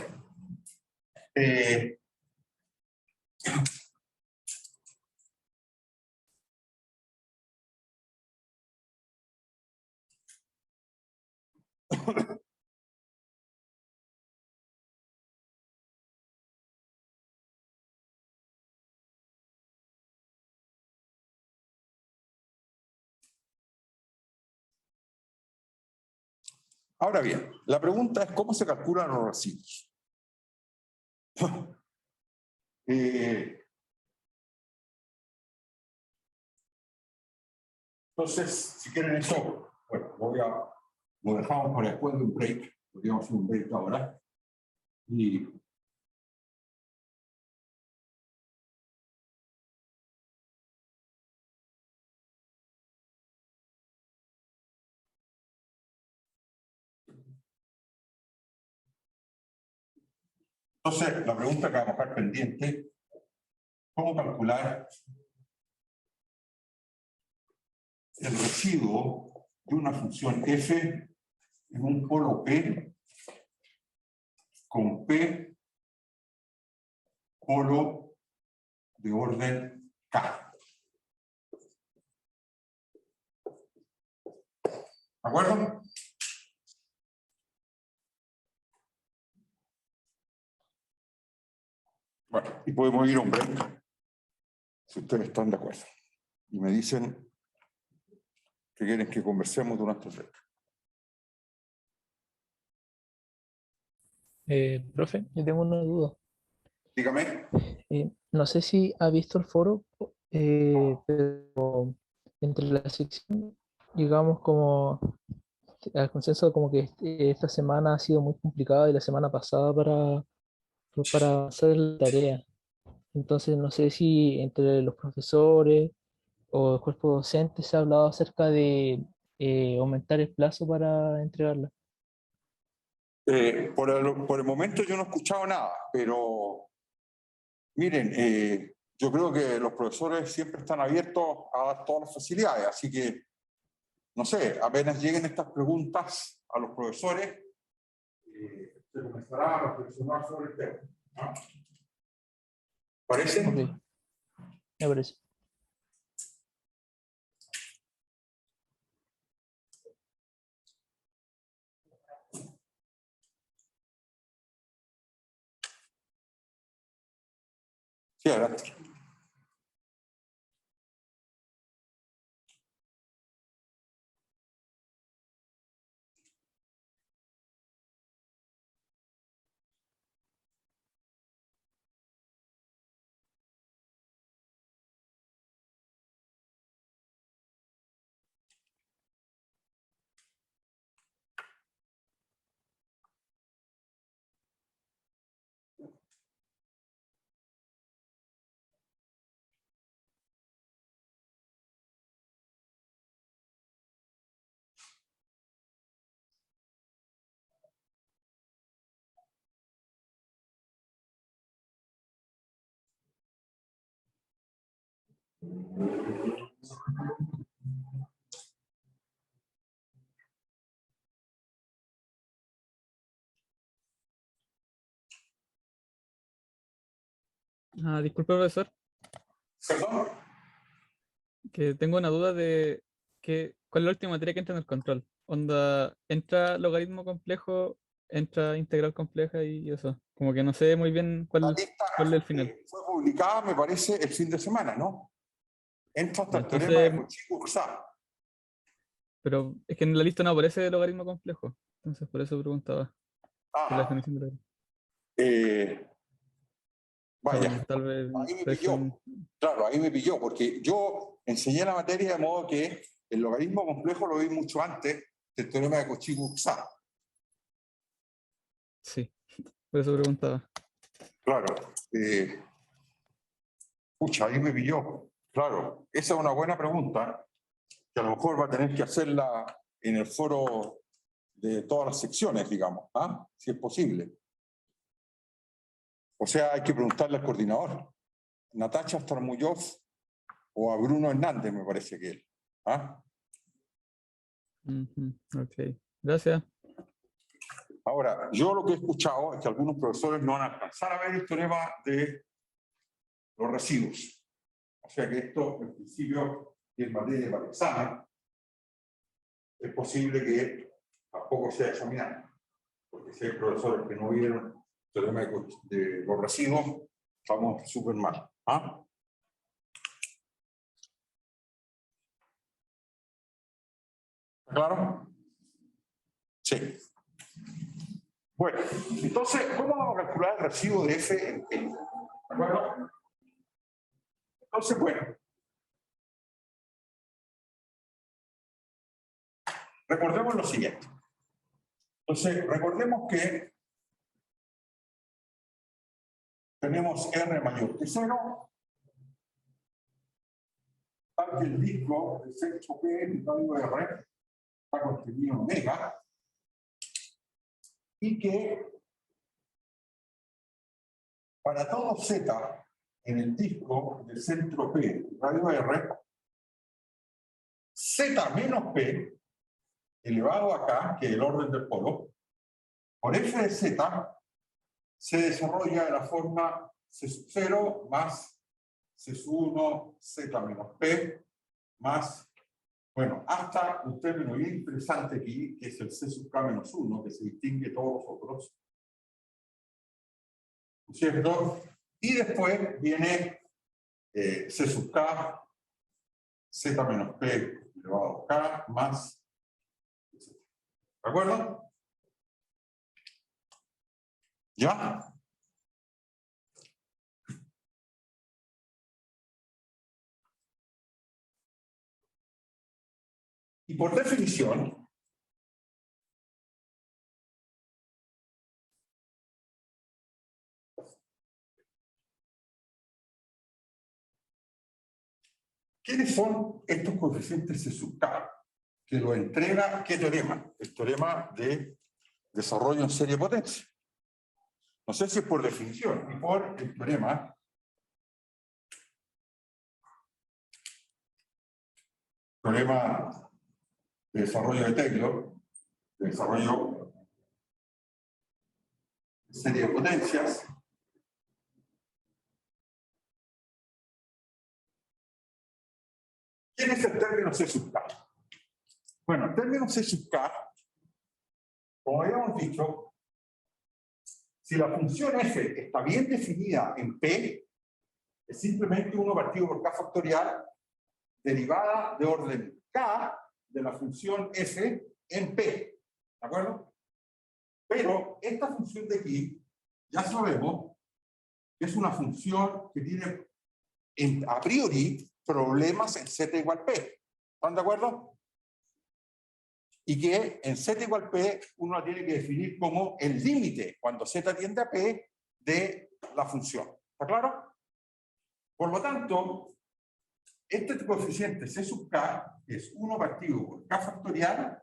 Ahora bien, la pregunta es cómo se calculan los residuos. Entonces, si quieren eso, bueno, lo dejamos para después de un break. Podríamos hacer un break ahora. Y entonces, la pregunta que vamos a dejar pendiente, ¿cómo calcular el residuo de una función f en un polo P con P polo de orden K? ¿De acuerdo? Bueno, y podemos ir a un break, si ustedes están de acuerdo. Y me dicen que quieren que conversemos durante el break. Profe, yo tengo una duda. Dígame. No sé si ha visto el foro, pero entre la sección, digamos, como al consenso, como que esta semana ha sido muy complicada y la semana pasada para hacer la tarea. Entonces, no sé si entre los profesores o el cuerpo docente se ha hablado acerca de aumentar el plazo para entregarla. Por el momento yo no he escuchado nada, pero miren, yo creo que los profesores siempre están abiertos a dar todas las facilidades, así que, no sé, apenas lleguen estas preguntas a los profesores, se comenzará a reflexionar sobre el tema, ¿no? ¿Parece? Ok, me parece. Sí, adelante. Disculpe, profesor, ¿Perdón? que tengo una duda de cuál es la última materia que entra en el control. Onda, ¿entra logaritmo complejo, entra integral compleja y eso? Como que no sé muy bien La cuál lista es el final. fue publicada, me parece, el fin de semana, ¿no? Entra hasta Ya, el teorema de entonces, Cauchy-Courçat. pero es que en la lista no aparece logaritmo complejo. Entonces, por eso preguntaba por la Ajá. definición de logaritmo. Eh, O sea, vaya, bueno, tal vez ahí me parece pilló. Claro, ahí me pilló, porque yo enseñé la materia de modo que el logaritmo complejo lo vi mucho antes del teorema de Cauchy-Courçat. Sí, por eso preguntaba. Claro. Pucha, ahí me pilló. Claro, esa es una buena pregunta, que a lo mejor va a tener que hacerla en el foro de todas las secciones, digamos, ¿ah? Si es posible. O sea, hay que preguntarle al coordinador, Natacha Starmuyov o a Bruno Hernández, me parece que él. ¿Ah? Ujú, ok, gracias. Ahora, yo lo que he escuchado es que algunos profesores no van a alcanzar a ver el teorema de los residuos. O sea que esto, en principio, y en materia para el examen, es posible que tampoco sea examinado. Porque si hay profesores que no vieron el teorema de los residuos, estamos súper mal. ¿Ah? ¿Claro? Sí. Bueno, entonces, ¿cómo vamos a calcular el residuo de F en P? ¿De acuerdo? Entonces, bueno. Recordemos lo siguiente. Entonces, recordemos que tenemos R mayor que 0, tal que el disco del centro P, el código R, está contenido en omega, y que para todo Z en el disco del centro P, el radio R, Z menos P, elevado acá, que es el orden del polo, por F de Z, se desarrolla de la forma C sub 0 más C sub 1, Z menos P, más, bueno, hasta un término bien interesante aquí, que es el C sub K menos 1, que se distingue de todos los otros. ¿Cierto? Y después viene C sub K, Z menos P elevado a K, más, ¿de acuerdo? ¿Ya? Y por definición, ¿quiénes son estos coeficientes C sub K? Que lo entrega, ¿qué teorema? El teorema de desarrollo en serie potencia. No sé si es por definición y por el teorema teorema de desarrollo de Taylor, de desarrollo de serie de potencias. ¿Quién es el término C sub K? Bueno, el término C sub K, como habíamos dicho, si la función f está bien definida en P, es simplemente 1 partido por K factorial, derivada de orden K de la función f en P. ¿De acuerdo? Pero esta función de aquí, ya sabemos que es una función que tiene a priori problemas en z igual P. ¿Están de acuerdo? Y que en z igual P uno la tiene que definir como el límite, cuando z tiende a P, de la función. ¿Está claro? Por lo tanto, este coeficiente C sub K es 1 partido por K factorial,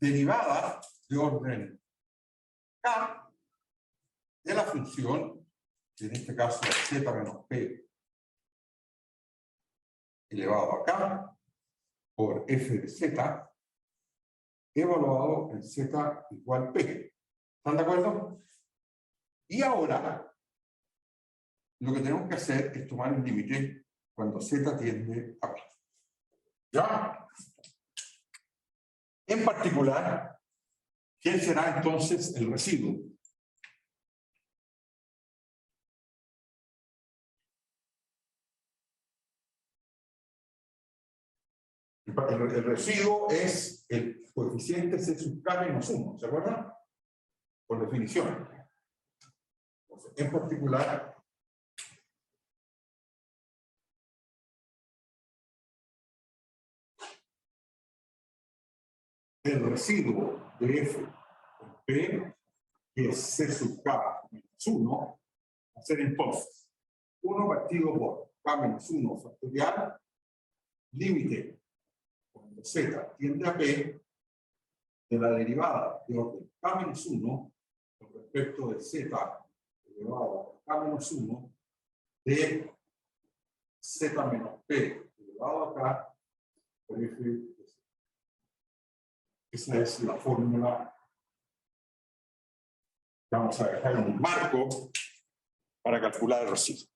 derivada de orden K de la función, que en este caso es z menos P elevado a K por f de z, evaluado en z igual P. ¿Están de acuerdo? Y ahora, lo que tenemos que hacer es tomar el límite cuando z tiende a P. ¿Ya? En particular, ¿quién será entonces el residuo? El residuo es el coeficiente C sub K menos 1, ¿se acuerdan? Por definición. Entonces, en particular, el residuo de F en P, que es C sub K menos 1, va a ser entonces 1 partido por K menos 1 factorial, límite cuando Z tiende a P, de la derivada de orden K menos 1 con respecto de Z elevado a K menos 1 de Z menos P elevado a K por F de Z. Esa es la fórmula. Vamos a dejar un marco para calcular el residuo.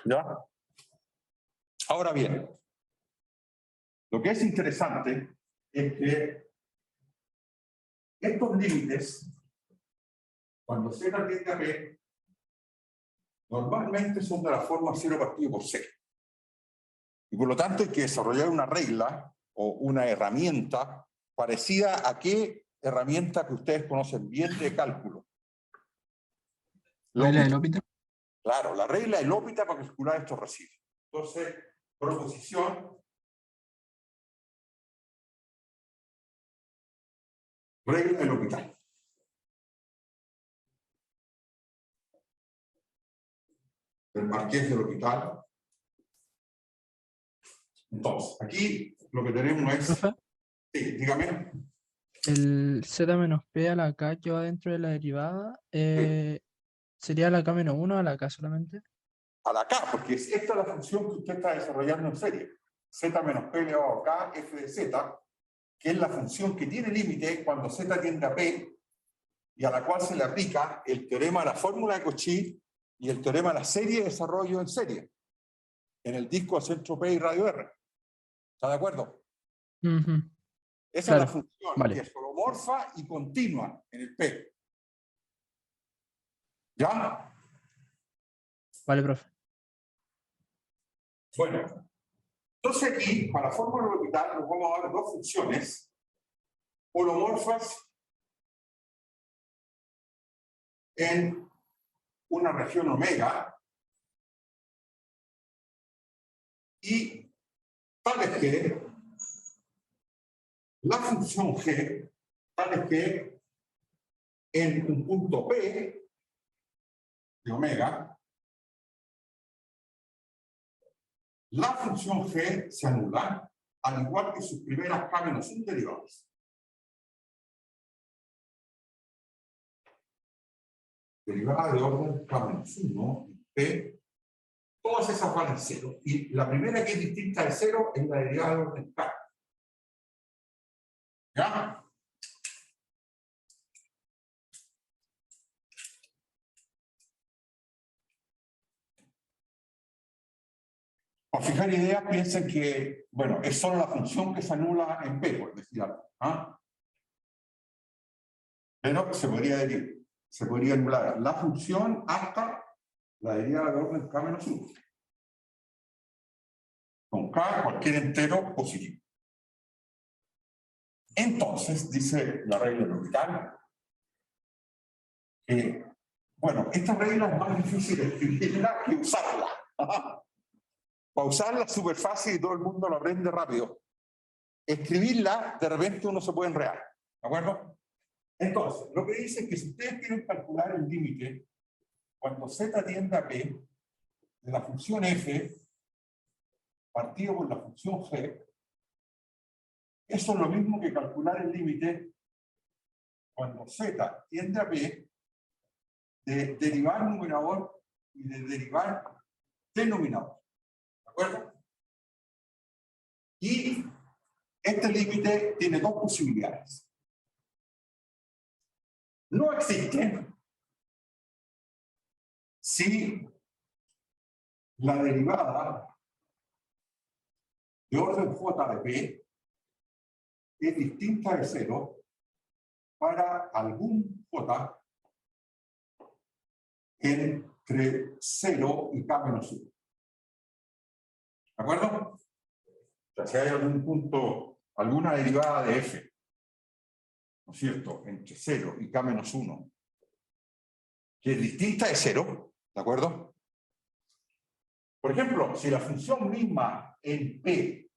¿Ya? Ahora bien, lo que es interesante es que estos límites, cuando Z tiende a P, normalmente son de la forma 0 partido por C. Y por lo tanto hay que desarrollar una regla o una herramienta parecida a qué herramienta que ustedes conocen bien de cálculo. ¿La regla de L'Hopital? Claro, la regla de L'Hopital para calcular estos residuos. Entonces, proposición, regla de L'Hopital. El Marqués de L'Hopital. Entonces, aquí lo que tenemos es... ¿Profe? Sí, dígame. El z menos p a la k que va dentro de la derivada, ¿sería la k menos 1 a la k solamente? A la K, porque esta es la función que usted está desarrollando en serie. Z menos P elevado a K, F de Z, que es la función que tiene límite cuando Z tiende a P y a la cual se le aplica el teorema de la fórmula de Cauchy y el teorema de la serie de desarrollo en serie, en el disco a centro P y radio R. ¿Está de acuerdo? Esa Claro, es la función vale. que es holomorfa y continua en el P. ¿Ya? Vale, profe. Bueno, entonces aquí, para la fórmula orbital, nos vamos a dar dos funciones holomorfas en una región omega y tales que la función g, tales que en un punto P de omega, la función g se anula, al igual que sus primeras k menos 1 derivadas. Derivada de orden k menos 1 en P todas esas valen 0. Y la primera que es distinta de 0 es la derivada de orden K. ¿Ya? Para fijar ideas, piensen que, bueno, es solo la función que se anula en P, por decir algo. ¿Ah? Pero se podría anular la función hasta la derivada de orden K menos 1. Con K, cualquier entero positivo. Entonces, dice la regla del orbital, que, bueno, esta regla es más difícil de escribirla que usarla. Para usarla es súper fácil y todo el mundo lo aprende rápido. Escribirla, de repente uno se puede enredar. ¿De acuerdo? Entonces, lo que dice es que si ustedes quieren calcular el límite, cuando z tiende a p, de la función f, partido por la función g, eso es lo mismo que calcular el límite cuando z tiende a p, de derivar numerador y de derivar denominador. ¿De acuerdo? Y este límite tiene dos posibilidades. No existe si la derivada de orden j de p es distinta de 0 para algún j entre 0 y k menos 1. ¿De acuerdo? O sea, si hay algún punto, alguna derivada de f, ¿no es cierto?, entre 0 y k menos 1, que es distinta de 0, ¿de acuerdo? Por ejemplo, si la función misma en p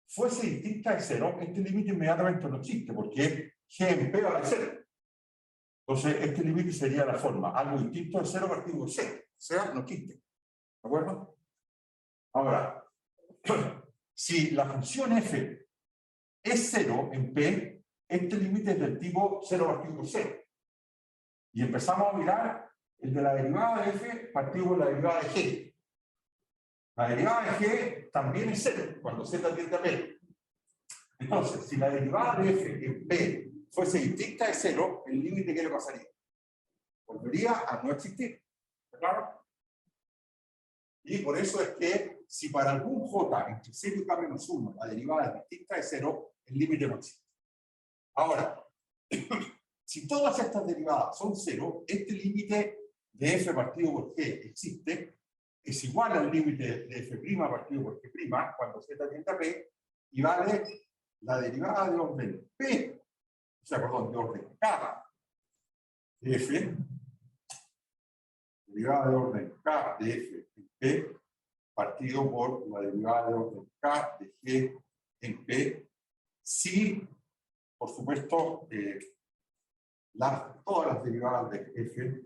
fuese distinta de 0, este límite inmediatamente no existe, porque g en p vale 0. Entonces, este límite sería la forma, algo distinto de 0 partido de 0. O sea, no existe. ¿De acuerdo? Ahora, si la función f es 0 en p, este límite es del tipo 0 partido de 0. Y empezamos a mirar el de la derivada de f partido por la derivada de g. La derivada de g también es 0 cuando z tiende a p. Entonces, si la derivada de f en p fuese distinta de 0, el límite, ¿qué le pasaría? Volvería a no existir. ¿Está claro? Y por eso es que si para algún j entre 0 y k menos 1 la derivada es distinta de 0, el límite no existe. Ahora, si todas estas derivadas son 0, este límite de f partido por g existe, es igual al límite de f' partido por g' cuando z tiende a p, y vale la derivada de orden p, o sea, perdón, de orden k de f, derivada de orden k de f en p, partido por la derivada de orden k de g en p, si, por supuesto, todas las derivadas de f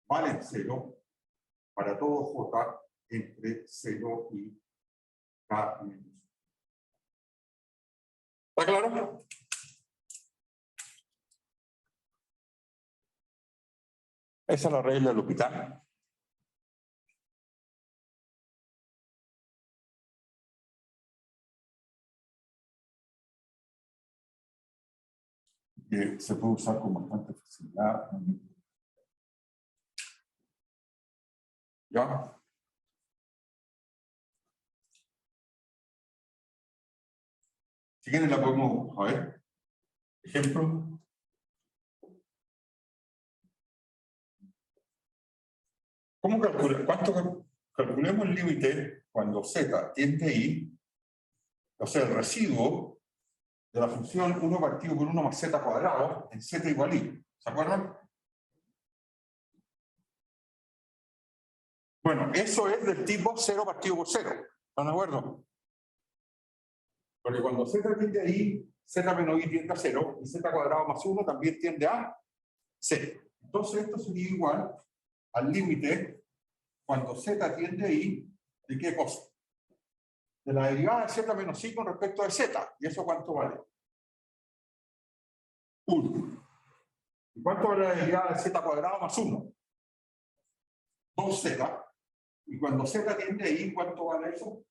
valen 0 para todo j entre 0 y k menos 1. ¿Está claro? Esa es la regla del hospital. Que se puede usar con bastante facilidad. ¿Ya? Si quieren la podemos, a ver, ejemplo. ¿Cómo calcular? ¿Cuánto calculemos el límite cuando z tiende a i? O sea, el residuo de la función 1 partido por 1 más z cuadrado en z igual i. ¿Se acuerdan? Bueno, eso es del tipo 0 partido por 0. ¿Están de acuerdo? Porque cuando z tiende a i, z menos i tiende a 0, y z cuadrado más 1 también tiende a 0. Entonces esto sería igual al límite cuando z tiende a i, ¿de qué cosa? De la derivada de z menos i con respecto a z. ¿Y eso cuánto vale? 1. ¿Y cuánto vale la derivada de z cuadrado más 1? 2z. Y cuando z tiende ahí, ¿cuánto vale eso?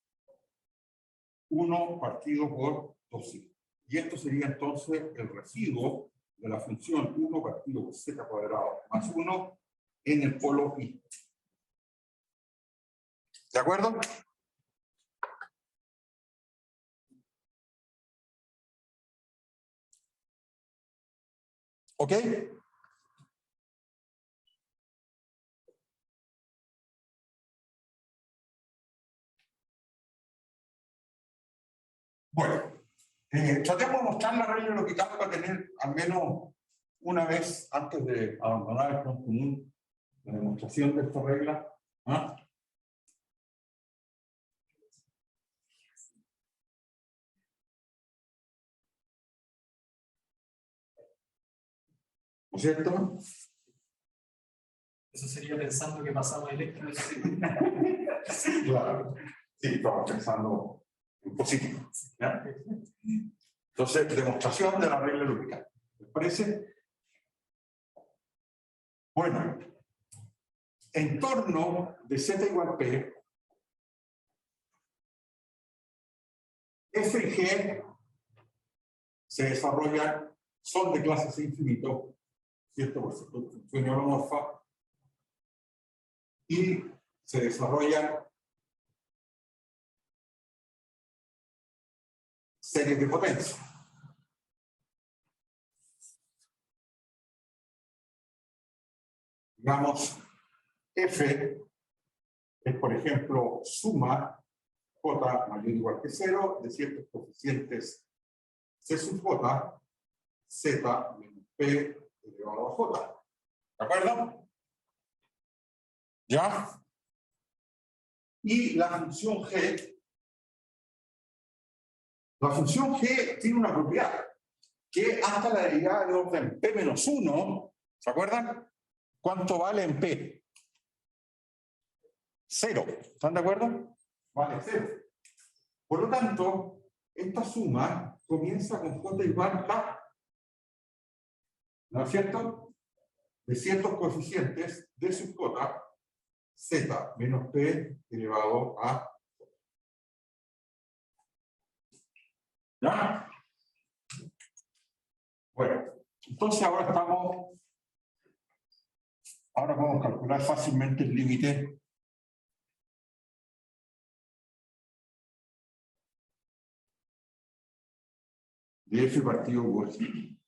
1 partido por 2i. Y esto sería entonces el residuo de la función 1 partido por z cuadrado más 1 en el polo i. ¿De acuerdo? ¿Ok? Bueno, tratemos de mostrar la regla de L'Hopital para tener al menos una vez antes de abandonar el tronco común la demostración de esta regla. ¿Ah? ¿No es cierto? Eso sería pensando que pasamos electro. Claro. Sí, estamos pensando en positivo. ¿Ya? Entonces, demostración de la regla de L'Hopital. ¿Les parece? Bueno, en torno de z igual p, F y G se desarrollan, son de clase C infinito, ¿cierto? Por su función holomorfa, y se desarrollan series de potencia. Digamos, F es, por ejemplo, suma J mayor o igual que 0 de ciertos coeficientes C sub J, Z menos P elevado a J. ¿De acuerdo? ¿Ya? Y la función G tiene una propiedad, que hasta la derivada de orden P menos 1, ¿se acuerdan? ¿Cuánto vale en P? 0. ¿Están de acuerdo? Vale 0. Por lo tanto, esta suma comienza con J igual a, ¿no es cierto?, de ciertos coeficientes de sub J, Z menos P elevado a. ¿Ya? Bueno, entonces ahora podemos calcular fácilmente el límite de F partido por G.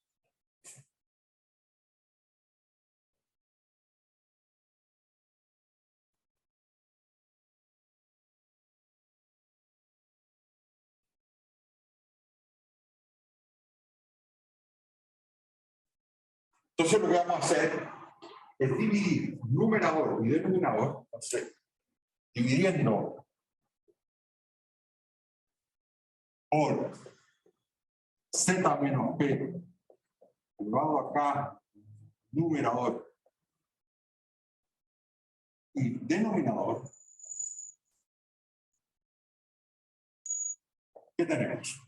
Entonces lo que vamos a hacer es dividir numerador y denominador, entonces, dividiendo por Z menos P elevado acá, numerador y denominador, ¿qué tenemos?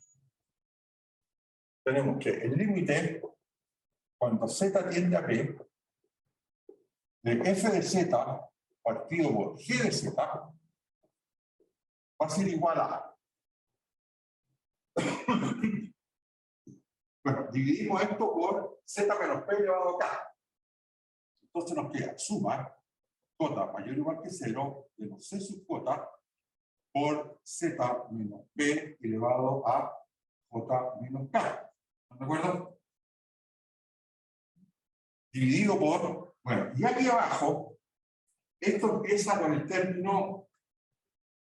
Tenemos que el límite, cuando Z tiende a P, de F de Z partido por G de Z va a ser igual a. Bueno, dividimos esto por Z menos P elevado a K. Entonces nos queda suma J mayor o igual que 0 de los C sub J por Z menos P elevado a J menos K. ¿Están de acuerdo? Dividido por, bueno, y aquí abajo, esto empieza con el término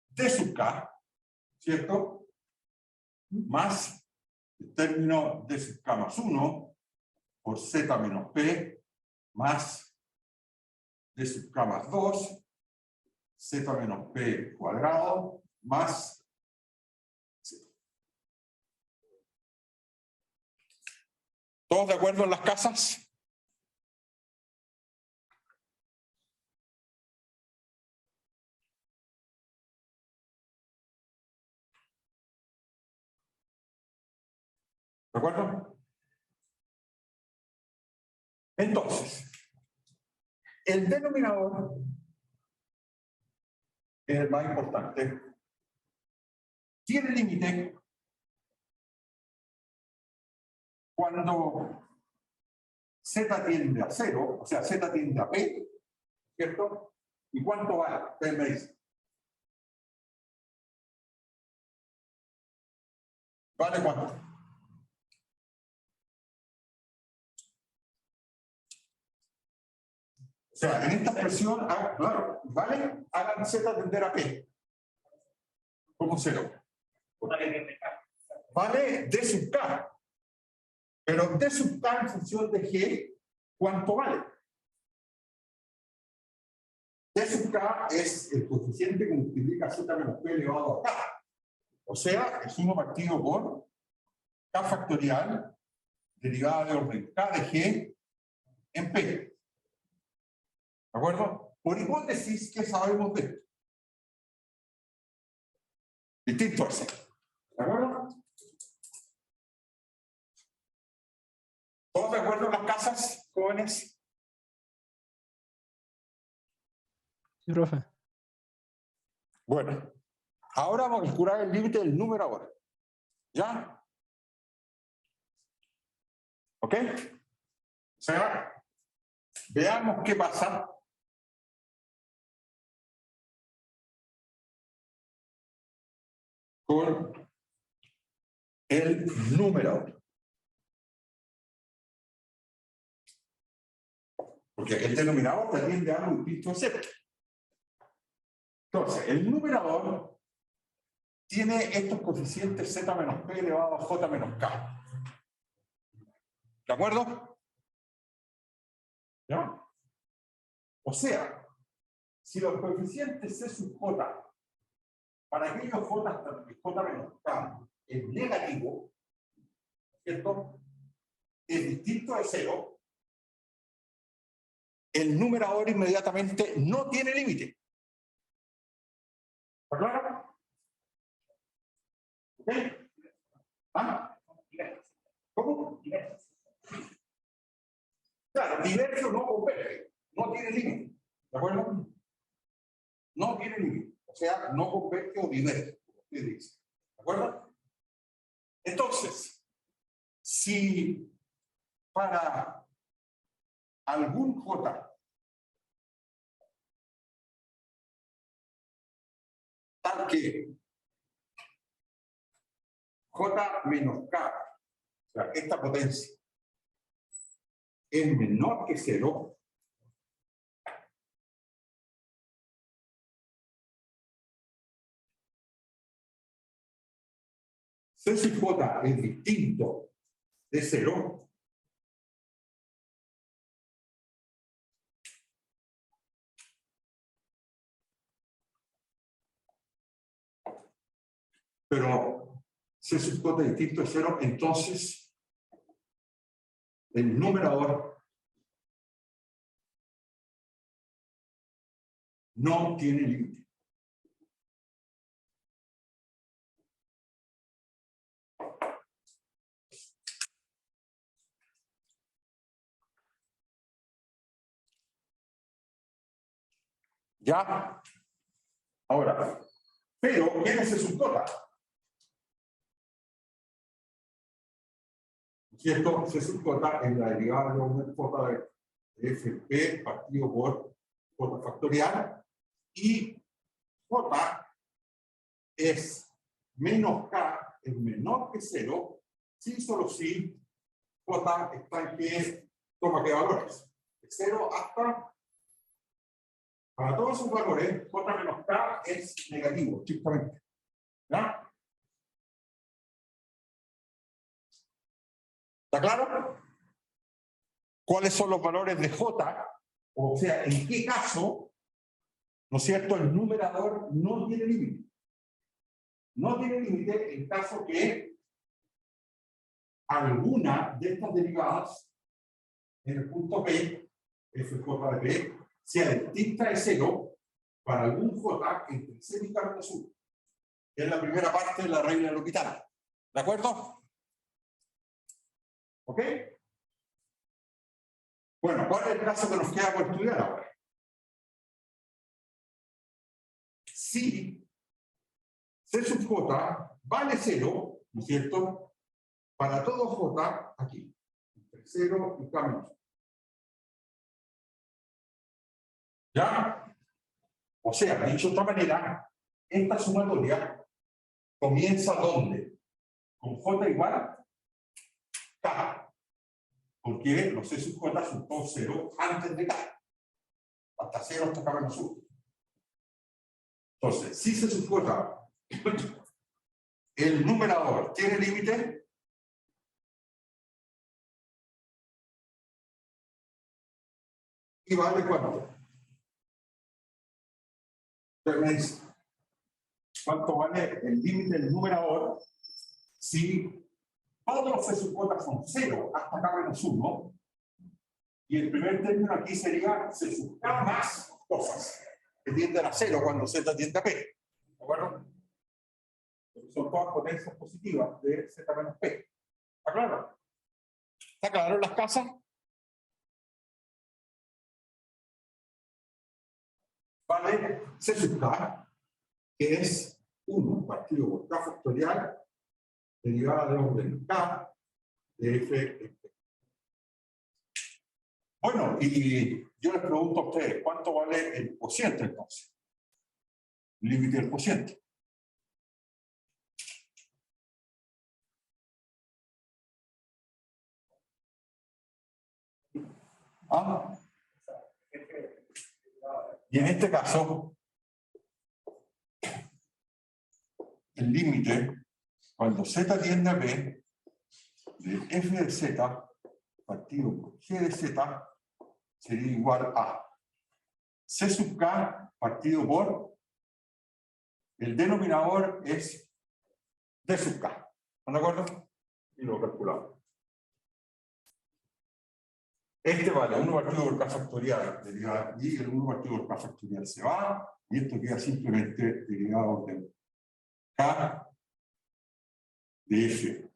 D sub K, ¿cierto? Más el término D sub K más 1 por Z menos P más D sub K más 2, Z menos P cuadrado más Z. ¿Todos de acuerdo en las casas? ¿De acuerdo? Entonces, el denominador es el más importante, tiene límite cuando Z tiende a 0, o sea, Z tiende a P, ¿cierto? ¿Y cuánto vale? Ustedes me dicen. ¿Vale cuánto? O sea, en esta expresión, claro, ¿vale? Hagan Z tender a P como 0. Vale D sub K. Pero D sub K en función de G, ¿cuánto vale? D sub K es el coeficiente que multiplica Z menos P elevado a K. O sea, es 1 partido por K factorial derivada de orden K de G en P. ¿De acuerdo? Por hipótesis, ¿qué sabemos de esto? Distinto a C. ¿De acuerdo? ¿Todos de acuerdo en las casas, jóvenes? Sí, profe. Bueno, ahora vamos a calcular el límite del numerador. ¿Ya? ¿Ok? O sea, veamos qué pasa con el numerador. Porque el denominador tiende a algo distinto a cero. Entonces, el numerador tiene estos coeficientes Z menos P elevado a J menos K. ¿De acuerdo? ¿Ya? O sea, si los coeficientes C sub J para aquellos J menos K es negativo, ¿cierto? Es distinto de 0, el numerador inmediatamente no tiene límite. ¿Está claro? ¿Ok? ¿Ah? ¿Cómo? Claro, diverso no converge, no tiene límite. ¿De acuerdo? No tiene límite. O sea, no converge o diverge, como usted dice. ¿De acuerdo? Entonces, si para algún J tal que J menos K, o sea, esta potencia, es menor que 0, C sub J es distinto de 0, pero C sub J es distinto de 0, entonces el numerador no tiene límite. ¿Ya? Ahora, pero ¿quién es C sub J? ¿Cierto? C sub J es la derivada de una J de FP partido por J factorial y J es menos K, es menor que 0, si solo si J está en que toma qué valores. De 0 hasta, para todos sus valores, J menos K es negativo, estrictamente. ¿Ya? ¿Está claro? ¿Cuáles son los valores de J? O sea, ¿en qué caso, no es cierto, el numerador no tiene límite? No tiene límite en caso que alguna de estas derivadas en el punto P, FJ de P, sea distinta de 0 para algún J entre C y carta azul. Es la primera parte de la regla del L'Hopital. ¿De acuerdo? ¿Ok? Bueno, ¿cuál es el caso que nos queda por estudiar ahora? si C sub J vale 0, ¿no es cierto? Para todo J aquí, entre 0 y K menos 1. ¿Ya? O sea, dicho de otra manera, esta sumatoria comienza ¿dónde? Con J igual K. Porque los C sub J son todos 0 antes de K. Hasta 0 hasta K menos 1. Entonces, si C sub J, el numerador tiene límite, y vale cuánto. Entonces me dice, ¿cuánto vale el límite del numerador si todos los C sub J son 0 hasta K menos 1? Y el primer término aquí sería C sub K más cosas que tienden a 0 cuando Z tiende a P. ¿De acuerdo? Porque son todas potencias positivas de Z menos P. ¿Está claro? ¿Está claro en las casas? Vale C sub K, que es 1 partido por K factorial derivada de orden K de F en P. Bueno, y yo les pregunto a ustedes, ¿cuánto vale el cociente entonces? El límite del cociente. ¿Ah? Y en este caso, el límite, cuando Z tiende a P, de F de Z partido por G de Z sería igual a C sub K partido por el denominador es D sub K. ¿Están de acuerdo? Y lo calculamos. Este vale 1 partido por K factorial y el 1 partido por K factorial se va y esto queda simplemente derivado de K de F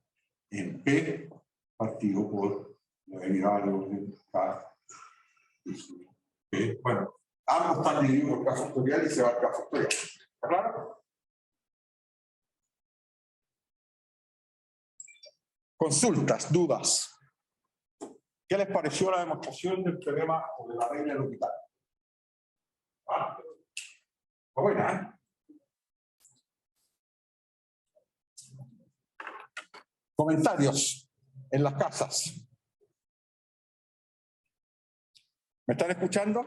en P partido por la derivada de orden K de P. Bueno, ambos están divididos por K factorial y se va al K factorial. ¿Está claro? Consultas, dudas. ¿Qué les pareció la demostración del teorema o de la regla del L'Hopital? Ah, está buena, ¿eh? Comentarios en las casas. ¿Me están escuchando?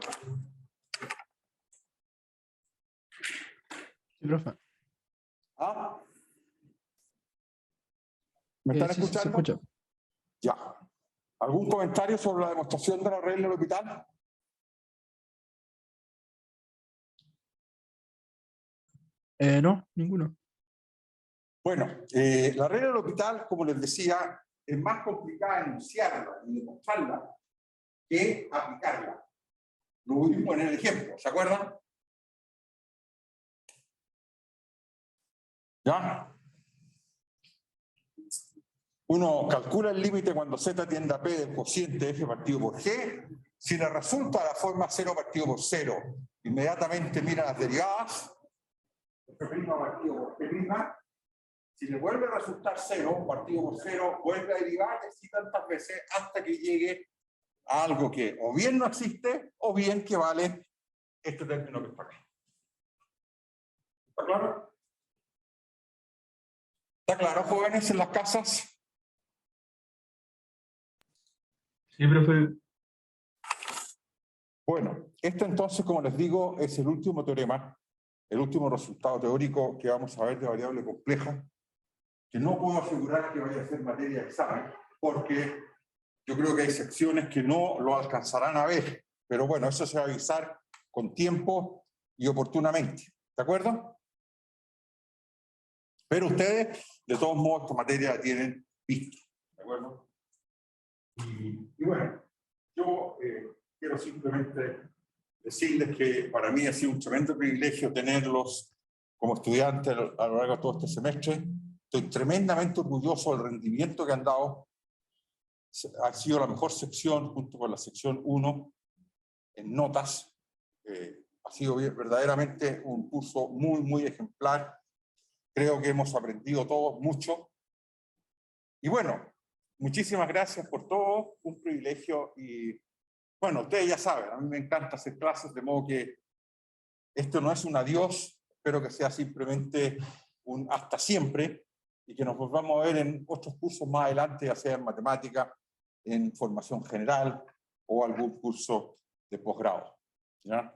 Sí, profe. ¿Ah? ¿Me están Sí, escuchando? se escucha. Ya. ¿Algún comentario sobre la demostración de la regla del L'Hopital? No, ninguno. Bueno, la regla del L'Hopital, como les decía, es más complicada enunciarla y demostrarla que aplicarla. Lo voy a poner el ejemplo, ¿se acuerdan? ¿Ya? Uno calcula el límite cuando Z tiende a P del cociente F partido por G. Si le resulta la forma 0 partido por 0, inmediatamente mira las derivadas. F' partido por P'. Si le vuelve a resultar 0 partido por 0, vuelve a derivar así tantas veces hasta que llegue a algo que o bien no existe o bien que vale este término que está acá. ¿Está claro? ¿Está claro, jóvenes, en las casas? Sí, profe. Bueno, esto entonces, como les digo, es el último teorema, el último resultado teórico que vamos a ver de variable compleja, que no puedo asegurar que vaya a ser materia de examen, porque yo creo que hay secciones que no lo alcanzarán a ver, pero bueno, eso se va a avisar con tiempo y oportunamente, ¿de acuerdo? Pero ustedes, de todos modos, esta materia la tienen vista, ¿de acuerdo? Y bueno, yo quiero simplemente decirles que para mí ha sido un tremendo privilegio tenerlos como estudiantes a lo largo de todo este semestre. Estoy tremendamente orgulloso del rendimiento que han dado. Ha sido la mejor sección, junto con la sección 1, en notas. Ha sido verdaderamente un curso muy, muy ejemplar. Creo que hemos aprendido todos mucho. Y bueno, muchísimas gracias por todo. Un privilegio. Y bueno, ustedes ya saben, a mí me encanta hacer clases, de modo que esto no es un adiós. Espero que sea simplemente un hasta siempre y que nos volvamos a ver en otros cursos más adelante, ya sea en matemática, en formación general o algún curso de posgrado. ¿Ya?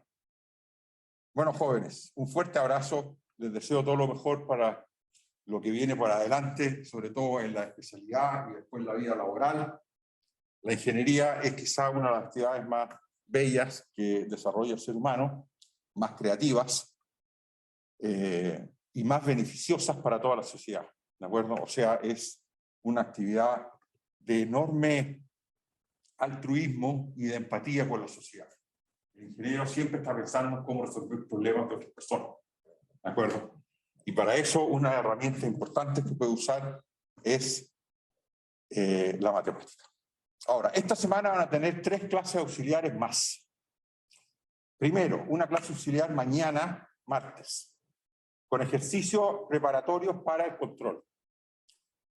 Bueno, jóvenes, un fuerte abrazo. Les deseo todo lo mejor para lo que viene por adelante, sobre todo en la especialidad y después en la vida laboral. La ingeniería es quizá una de las actividades más bellas que desarrolla el ser humano, más creativas y más beneficiosas para toda la sociedad. ¿De acuerdo? O sea, es una actividad de enorme altruismo y de empatía con la sociedad. El ingeniero siempre está pensando en cómo resolver problemas de otras personas. ¿De acuerdo? Y para eso una herramienta importante que puede usar es la matemática. Ahora, esta semana van a tener 3 clases auxiliares más. Primero, una clase auxiliar mañana, martes, con ejercicios preparatorios para el control.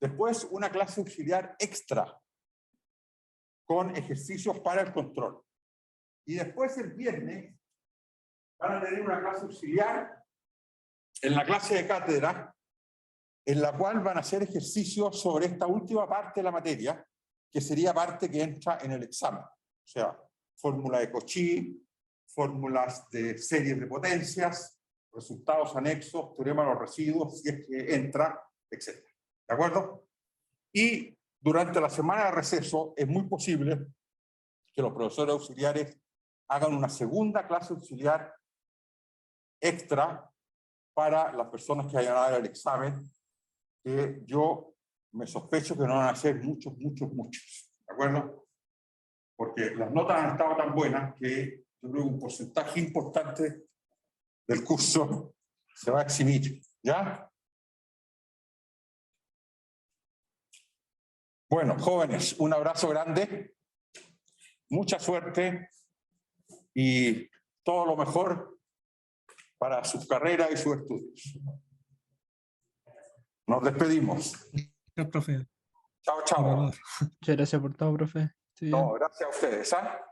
Después, una clase auxiliar extra, con ejercicios para el control. Y después, el viernes, van a tener una clase auxiliar en la clase de cátedra, en la cual van a hacer ejercicios sobre esta última parte de la materia, que sería parte que entra en el examen. O sea, fórmula de Cauchy, fórmulas de series de potencias, resultados anexos, teorema de los residuos, si es que entra, etc. ¿De acuerdo? Y durante la semana de receso es muy posible que los profesores auxiliares hagan una segunda clase auxiliar extra para las personas que vayan a dar el examen, que yo me sospecho que no van a ser muchos. ¿De acuerdo? Porque las notas han estado tan buenas que yo creo que un porcentaje importante del curso se va a eximir. ¿Ya? Bueno, jóvenes, un abrazo grande, mucha suerte y todo lo mejor para sus carreras y sus estudios. Nos despedimos. Gracias, profe. Chao, chao. Muchas gracias por todo, profe. Estoy bien. No, gracias a ustedes. ¿Ah?